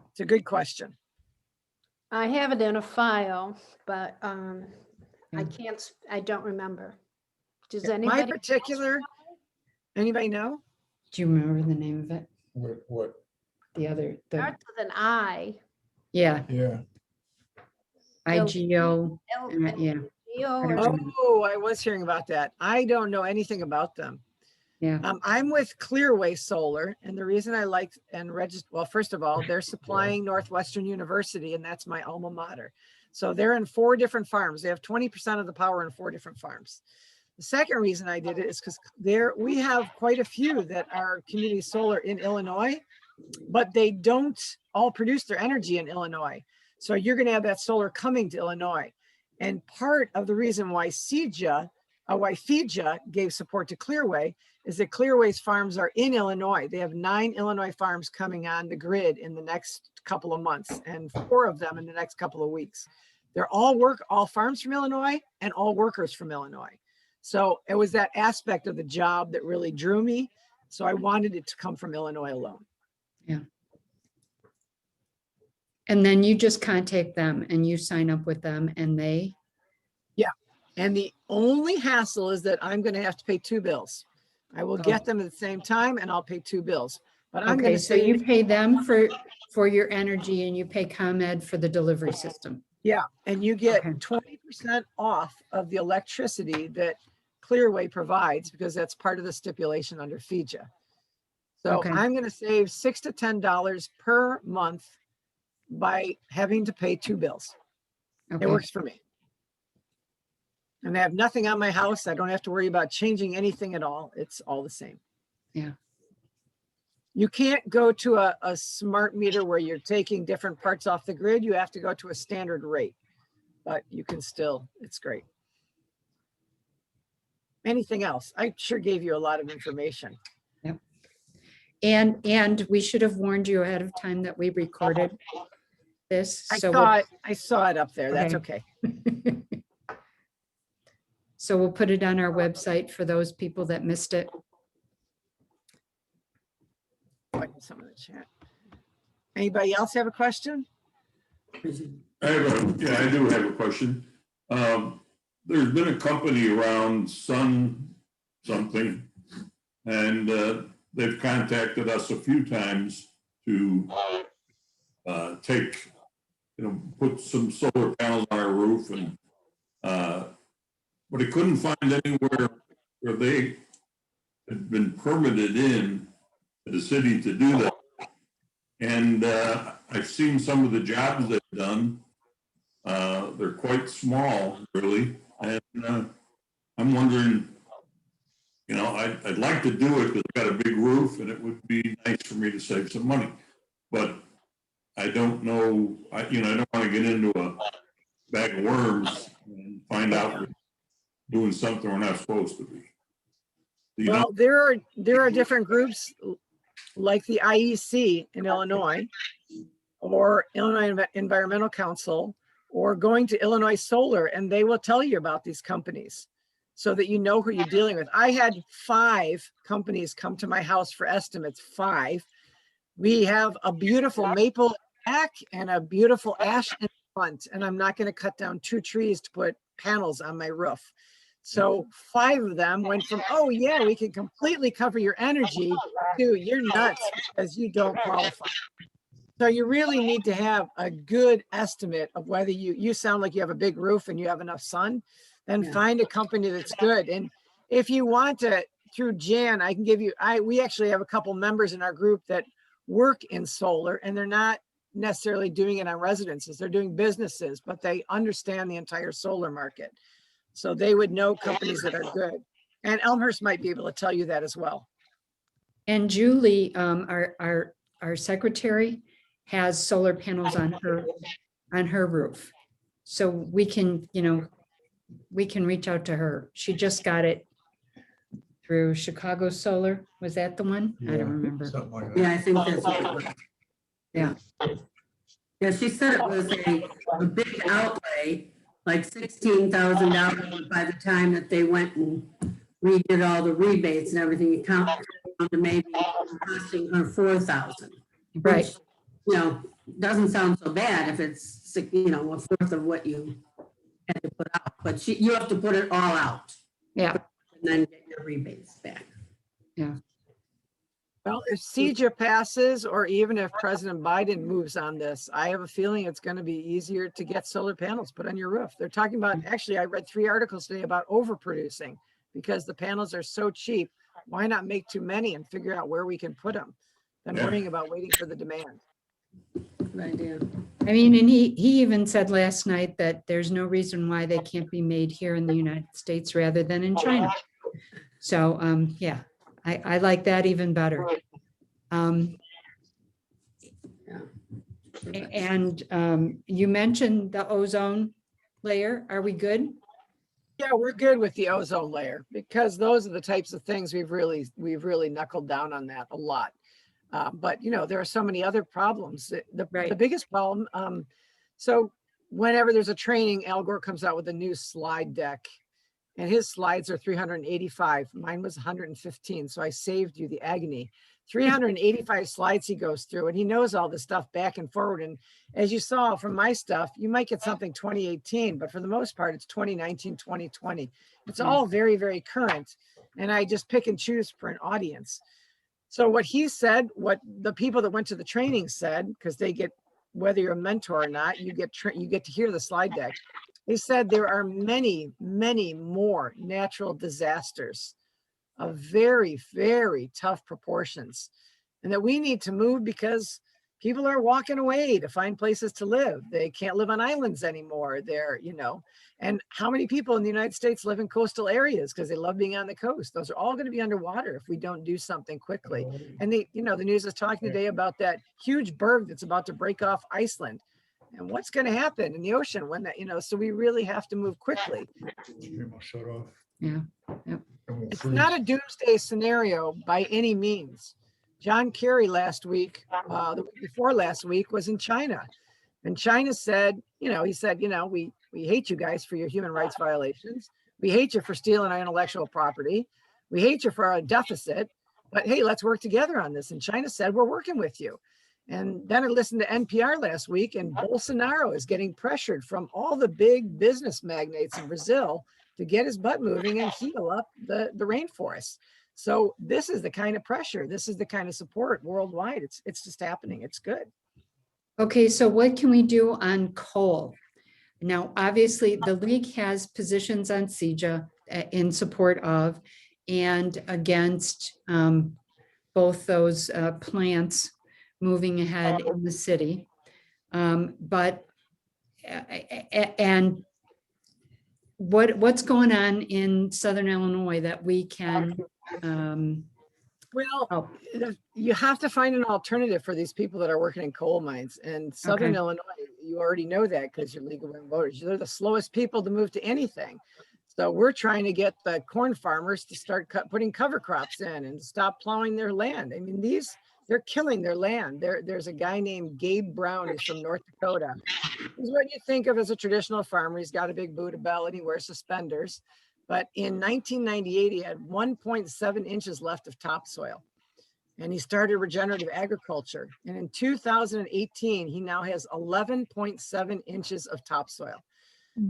It's a good question. I have it in a file, but Yeah. I don't remember. Does My anybody? anybody know? Do you remember the name of it? What? The Starts with an I. yeah, Yeah. IGO. Yeah. Or Oh, I was hearing about that. I don't know anything about them. Yeah. I'm with Clearway Solar, and the reason I like and register, well, first of all, they're supplying Northwestern University, and that's my alma mater. So they're in 4 different farms. They have 20% of the power in 4 different farms. The second reason I did it is because we have quite a few that are community solar in Illinois, but they don't all produce their energy in Illinois. So you're going to have that solar coming to Illinois. And part of the reason why FIJA gave support to Clearway is that Clearway's farms are in Illinois. They have 9 Illinois farms coming on the grid in the next couple of months and 4 of them in the next couple of weeks. They're all farms from Illinois and all workers from Illinois. So it was that aspect of the job that really drew me. So I wanted it to come from Illinois alone. Yeah. And then you just contact them and you sign up with them and they. And the only hassle is that I'm going to have to pay 2 bills. I will get them at the same time and I'll pay 2 bills. But I'm going Okay, to so you pay them for your energy and you pay ComEd for the delivery system. Yeah, and you get Okay. 20% off of the electricity that Clearway provides because that's part of the stipulation under FIJA. So Okay. I'm going to save $6 to $10 per month by having to pay 2 bills. Okay. It works for me. And I have nothing on my house. I don't have to worry about changing anything at all. It's all the same. Yeah. You can't go to a smart meter where you're taking different parts off the grid. You have to go to a standard rate, but you can still, it's great. Anything else? I sure gave you a lot of information. Yep. And we should have warned you ahead of time that we recorded this. I So saw it up there. That's okay. So we'll put it on our website for those people that missed it. Some of the chat. Anybody else have a question? I do have a question. There's been a company around Sun something, and they've contacted us a few times to put some solar panels on our roof and but I couldn't find anywhere where they had been permitted in the city to do that. And I've seen some of the jobs they've done. They're quite small, really. And I'm wondering, you know, I'd like to do it because I've got a big roof and it would be nice for me to save some money. But I don't know, I don't want to get into a bag of worms and find out we're doing something we're not supposed to be. You know? Well, there are different groups like the IEC in Illinois, or Illinois Environmental Council, or going to Illinois Solar, and they will tell you about these companies so that you know who you're dealing with. I had 5 companies come to my house for estimates, 5. We have a beautiful maple back and a beautiful ash in front, and I'm not going to cut down 2 trees to put panels on my roof. So 5 of them went from, oh yeah, we can completely cover your energy, to you're nuts because you don't qualify. So you really need to have a good estimate of whether you sound like you have a big roof and you have enough sun, then find a company that's good. And if you want to, through Jan, I can give you, we actually have a couple members in our group that work in solar, and they're not necessarily doing it on residences. They're doing businesses, but they understand the entire solar market. So they would know companies that are good. And Elmhurst might be able to tell you that as well. And Julie, our secretary, has solar panels on her roof. So we can, we can reach out to her. She just got it through Chicago Solar. Was that the one? I don't remember. Something like that. Yeah, I think that's what it was. Yeah. Yeah, she said it was a big outlay, like $16,000 by the time that they went and redid all the rebates and everything. It counted to maybe costing her $4,000. Right. Which, doesn't sound so bad if it's, a fourth of what you had to put out. But you have to put it all out Yeah. and then get your rebates back. Well, if CEJA passes, or even if President Biden moves on this, I have a feeling it's going to be easier to get solar panels put on your roof. They're talking about, actually, I read 3 articles today about overproducing because the panels are so cheap. Why not make too many and figure out where we can put them than worrying about waiting for the demand? Good idea. I mean, and he even said last night that there's no reason why they can't be made here in the United States rather than in China. So, yeah, I like that even better. And you mentioned the ozone layer. Are we good? Yeah, we're good with the ozone layer because those are the types of things we've really knuckled down on that a lot. But there are so many other problems. The biggest problem. So whenever there's a training, Al Gore comes out with a new slide deck, and his slides are 385. Mine was 115. So I saved you the agony. 385 slides he goes through, and he knows all this stuff back and forward. And as you saw from my stuff, you might get something 2018, but for the most part, it's 2019, 2020. It's all very, very current. And I just pick and choose for an audience. So what he said, what the people that went to the training said, because they get, whether you're a mentor or not, you get to hear the slide deck. They said there are many, many more natural disasters of very, very tough proportions, and that we need to move because people are walking away to find places to live. They can't live on islands anymore. And how many people in the United States live in coastal areas because they love being on the coast? Those are all going to be underwater if we don't do something quickly. And the news is talking today about that huge berg that's about to break off Iceland. And what's going to happen in the ocean when that, so we really have to move quickly. Shut off. Yeah. Yep. It's not a doomsday scenario by any means. John Kerry last week, the week before last week, was in China. And China said, he said, we hate you guys for your human rights violations. We hate you for stealing our intellectual property. We hate you for our deficit. But hey, let's work together on this. And China said, we're working with you. And then I listened to NPR last week, and Bolsonaro is getting pressured from all the big business magnates in Brazil to get his butt moving and heal up the rainforest. So this is the kind of pressure. This is the kind of support worldwide. It's just happening. It's good. Okay, so what can we do on coal? Now, obviously, the league has positions on CEJA in support of and against both those plants moving ahead in the city. But and what's going on in Southern Illinois that we can Well, help? you have to find an alternative for these people that are working in coal mines. And Southern Okay. Illinois, you already know that because you're legal women voters. They're the slowest people to move to anything. So we're trying to get the corn farmers to start putting cover crops in and stop plowing their land. I mean, they're killing their land. There's a guy named Gabe Brown who's from North Dakota. He's what you think of as a traditional farmer. He's got a big Buddha belt and he wears suspenders. But in 1998, he had 1.7 inches left of topsoil. And he started regenerative agriculture. And in 2018, he now has 11.7 inches of topsoil.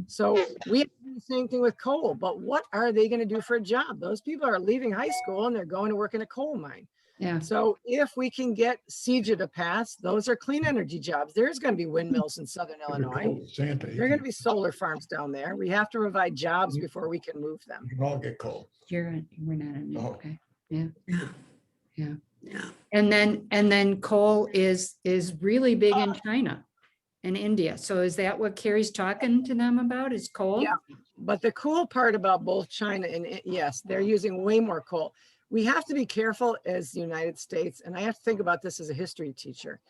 So we have to do the same thing with coal, but what are they going to do for a job? Those people are leaving high school and they're going to work in a coal mine. Yeah. So if we can get CEJA to pass, those are clean energy jobs. There's going to be windmills in Southern Illinois. Santa, There are going to be solar farms down there. We have to provide jobs before we can move them. you can all get cold. We're not in it. Oh. Okay. Yeah. Yeah. Yeah. Yeah. And then coal is really big in China and India. So is that what Carrie's talking to them about, is coal? Yeah. But the cool part about both China and yes, they're using way more coal. We have to be careful as the United States, and I have to think about this as a history teacher,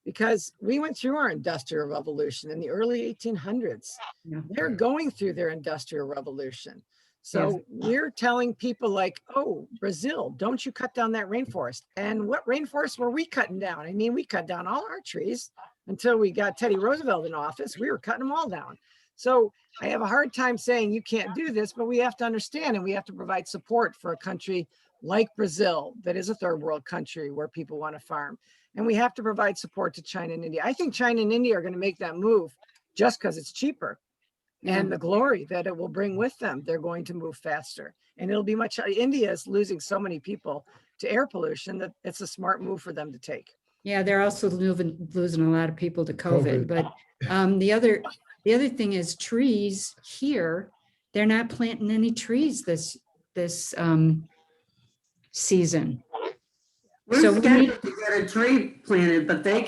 because we went through our industrial revolution in the early 1800s. Yeah. They're going through their industrial revolution. So we're telling people like, oh, Brazil, don't you cut down that rainforest. And what rainforest were we cutting down? I mean, we cut down all our trees until we got Teddy Roosevelt in office. We were cutting them all down. So I have a hard time saying you can't do this, but we have to understand and we have to provide support for a country like Brazil that is a third world country where people want to farm. And we have to provide support to China and India. I think China and India are going to make that move just because it's cheaper. And the glory that it will bring with them, they're going to move faster. And it'll be much, India is losing so many people to air pollution that it's a smart move for them to take. Yeah, they're also losing a lot of people to COVID. COVID. But the other thing is trees here, they're not planting any trees this season. We're So we scheduled to get a tree planted, but they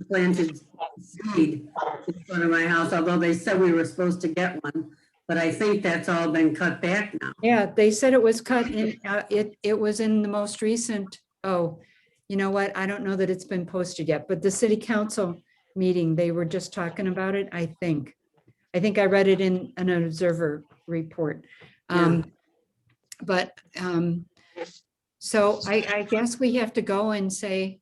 planted seed in front of my house, although they said we were supposed to get one. But I think that's all been cut back now. Yeah, they said it was cut in, it was in the most recent, oh, you know what? I don't know that it's been posted yet, but the city council meeting, they were just talking about it, I think. I think I read it in an observer report. So I guess we have to go and say,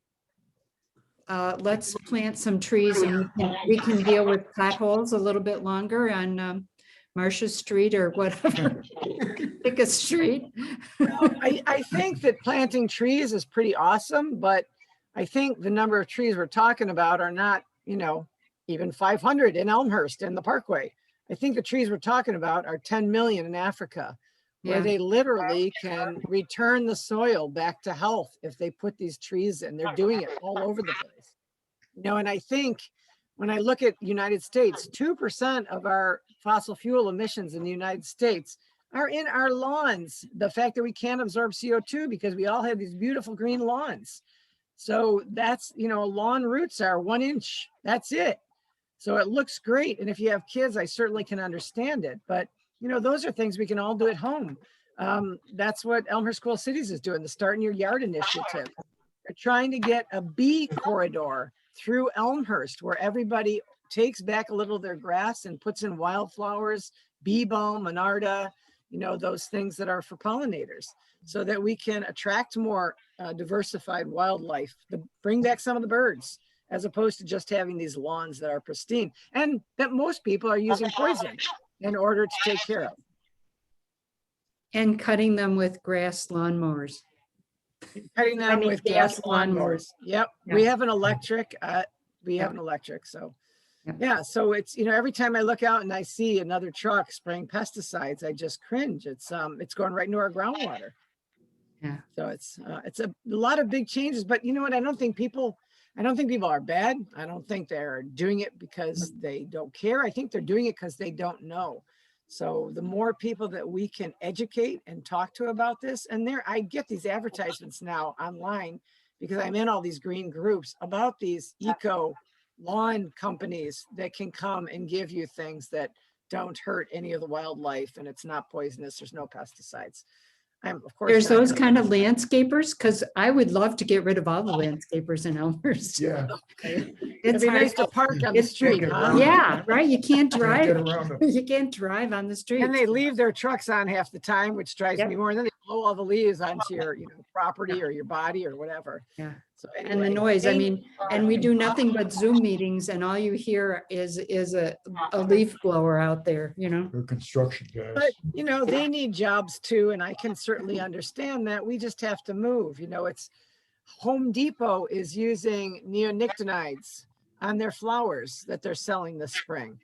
let's plant some trees and we can deal with potholes a little bit longer on Marcia Street or whatever, pick a street. I think that planting trees is pretty awesome, but I think the number of trees we're talking about are not, even 500 in Elmhurst and the Parkway. I think the trees we're talking about are 10 million in Africa, where Yeah. they literally can return the soil back to health if they put these trees in. They're doing it all over the place. And I think when I look at United States, 2% of our fossil fuel emissions in the United States are in our lawns. The fact that we can't absorb CO2 because we all have these beautiful green lawns. So that's, lawn roots are 1 inch. That's it. So it looks great. And if you have kids, I certainly can understand it. But, those are things we can all do at home. That's what Elmhurst School Cities is doing, the Start in Your Yard initiative. They're trying to get a bee corridor through Elmhurst where everybody takes back a little of their grass and puts in wildflowers, bee balm, monarda, those things that are for pollinators, so that we can attract more diversified wildlife, to bring back some of the birds, as opposed to just having these lawns that are pristine and that most people are using poison in order to take care of. And cutting them with grass lawnmowers. Cutting them with gas lawnmowers. Yep. Yeah. We have an electric, so. Yeah. So it's, every time I look out and I see another truck spraying pesticides, I just cringe. It's going right into our groundwater. Yeah. So it's a lot of big changes, but you know what? I don't think people I don't think people are bad. I don't think they're doing it because they don't care. I think they're doing it because they don't know. So the more people that we can educate and talk to about this, and I get these advertisements now online because I'm in all these green groups about these eco lawn companies that can come and give you things that don't hurt any of the wildlife, and it's not poisonous. There's no pesticides. I'm of course There's not those gonna- kind of landscapers, because I would love to get rid of all the landscapers in Elmhurst. Yeah. It'd It's be hard. nice to park on the It's street, bigger, huh? right? Yeah, right. You can't Can't get drive. around them. You can't drive on the street. And they leave their trucks on half the time, which drives Yep. me more. And then they blow all the leaves onto your, property or your body or whatever. Yeah. So And the anyway, noise, I thank- mean, and we do nothing but Zoom meetings and all you hear is a leaf blower out there, They're construction guys. But, they need jobs too, and I can certainly understand that. We just have to move. It's Home Depot is using neonicotinoids on their flowers that they're selling this spring.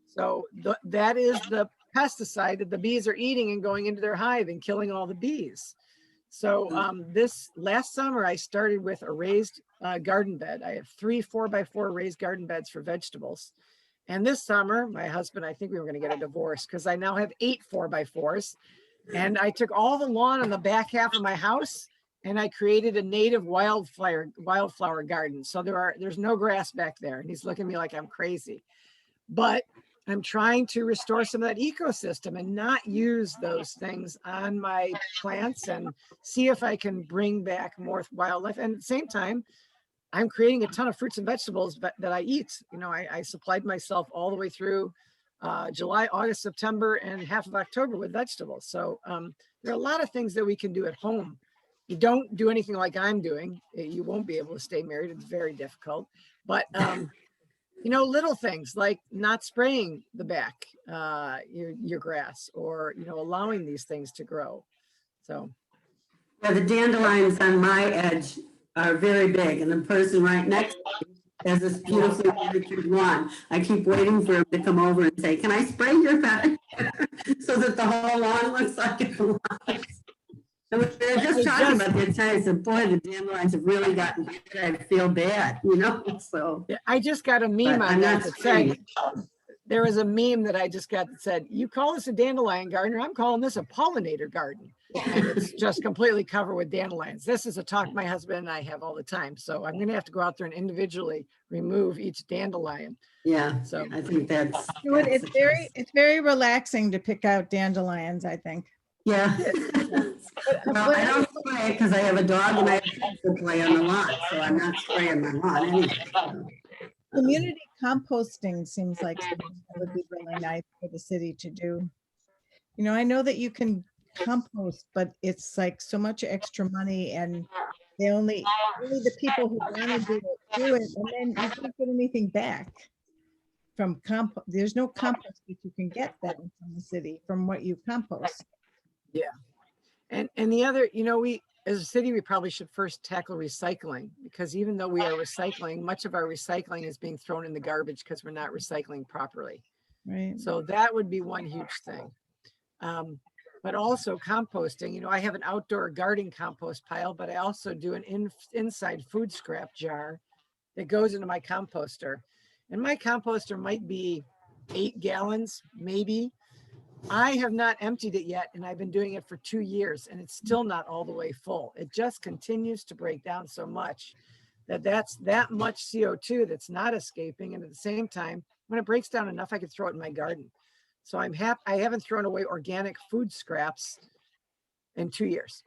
So that is the pesticide that the bees are eating and going into their hive and killing all the bees. So this last summer, I started with a raised garden bed. I have 3 4x4 raised garden beds for vegetables. And this summer, my husband, I think we were going to get a divorce because I now have 8 4x4s. And I took all the lawn on the back half of my house and I created a native wildflower garden. So there's no grass back there. And he's looking at me like I'm crazy. But I'm trying to restore some of that ecosystem and not use those things on my plants and see if I can bring back more wildlife. And at the same time, I'm creating a ton of fruits and vegetables that I eat. I supplied myself all the way through July, August, September, and half of October with vegetables. So there are a lot of things that we can do at home. You don't do anything like I'm doing. You won't be able to stay married. It's very difficult. But little things like not spraying the back, your grass, or, allowing these things to grow. So. Yeah, the dandelions on my edge are very big, and the person right next to me has this beautifully manicured lawn. I keep waiting for him to come over and say, "Can I spray your bed?" so that the whole lawn looks like it's alive. And we were just talking about the entire, I said, boy, the dandelions have really gotten bad. I feel bad, so. Yeah, I just got a meme But on I'm that not that spraying said, there was a meme that I just got that said, you call this a dandelion garden, I'm calling this a pollinator garden. And it's just completely covered with dandelions. This is a talk my husband and I have all the time. So I'm going to have to go out there and individually remove each dandelion. Yeah, So I think that's. It's very relaxing to pick out dandelions, I think. Yeah. Well, I don't spray because I have a dog and I have kids that play on the lawn, so I'm not spraying my lawn anyway. so. Community composting seems like something that would be really nice for the city to do. I know that you can compost, but it's like so much extra money and only the people who want to do it, and then you can't get anything back from compost. There's no compost that you can get then from the city from what you compost. yeah. And the other, we as a city, we probably should first tackle recycling, because even though we are recycling, much of our recycling is being thrown in the garbage because we're not recycling properly. Right. So that would be one huge thing. But also composting, I have an outdoor garden compost pile, but I also do an inside food scrap jar that goes into my composter. And my composter might be 8 gallons, maybe. I have not emptied it yet, and I've been doing it for 2 years, and it's still not all the way full. It just continues to break down so much that's that much CO2 that's not escaping. And at the same time, when it breaks down enough, I could throw it in my garden. So I'm happy. I haven't thrown away organic food scraps in 2 years.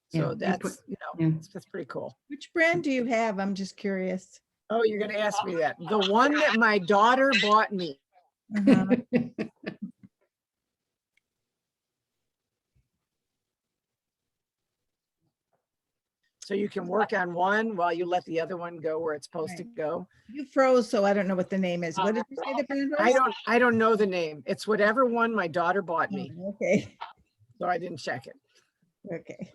So Yeah, that's, yeah. that's pretty cool. Which brand do you have? I'm just curious. Oh, you're going to ask me that. The one that my daughter bought me. Uh-huh. So you can work on one while you let the other one go where it's supposed to go. You froze, so I don't know what the name is. What did you say the brand was? I don't know the name. It's whatever one my daughter bought me. Oh, okay. So I didn't check it. Okay.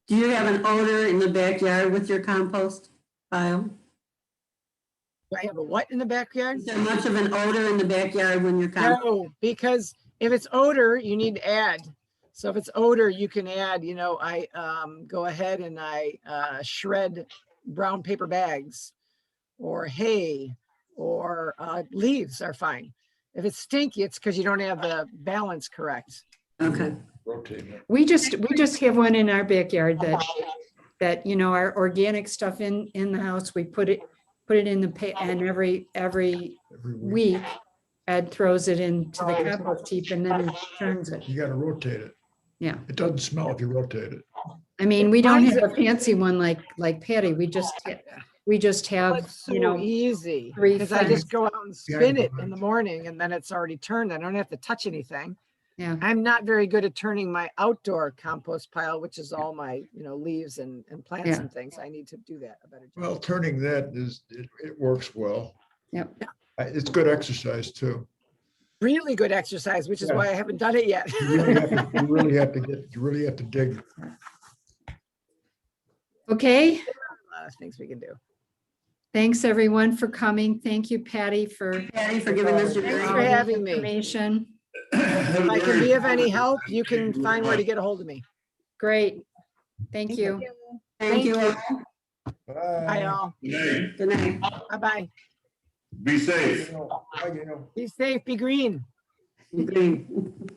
Do you have an odor in the backyard with your compost pile? Do I have a what in the backyard? Is there much of an odor in the backyard when you're composting? No, because if it's odor, you need to add So if it's odor, you can add, I go ahead and I shred brown paper bags or hay or leaves are fine. If it's stinky, it's because you don't have the balance correct. Okay. Rotate it. We just have one in our backyard that, our organic stuff in the house, we put it in the and every Every week, Ed throws it into the compost heap and then he turns it. You gotta rotate it. Yeah. It doesn't smell if you rotate it. I mean, we don't Mine's- have a fancy one like Patty. We just have, It's so easy 3 because I just go out and Yeah, spin it in behind. the morning and then it's already turned. I don't have to touch anything. yeah. I'm not very good at turning my outdoor compost pile, which is all my, leaves and plants Yeah. and things. I need to do that a better job. Well, turning that it works well. Yep. It's good exercise too. Really good exercise, which is Yeah. why I haven't done it yet. You really have to dig. Okay. A lot of things we can do. Thanks, everyone, for coming. Thank you, Patty, for Patty, for giving us your. Thanks all for the having me. information. If I can be of any help, you can find where to get a hold of me. Great. Thank you. Thank you. Thank all. Bye all. Hey, Good night. Bye-bye. be safe. Bye, Gail. Be safe, be green. Green.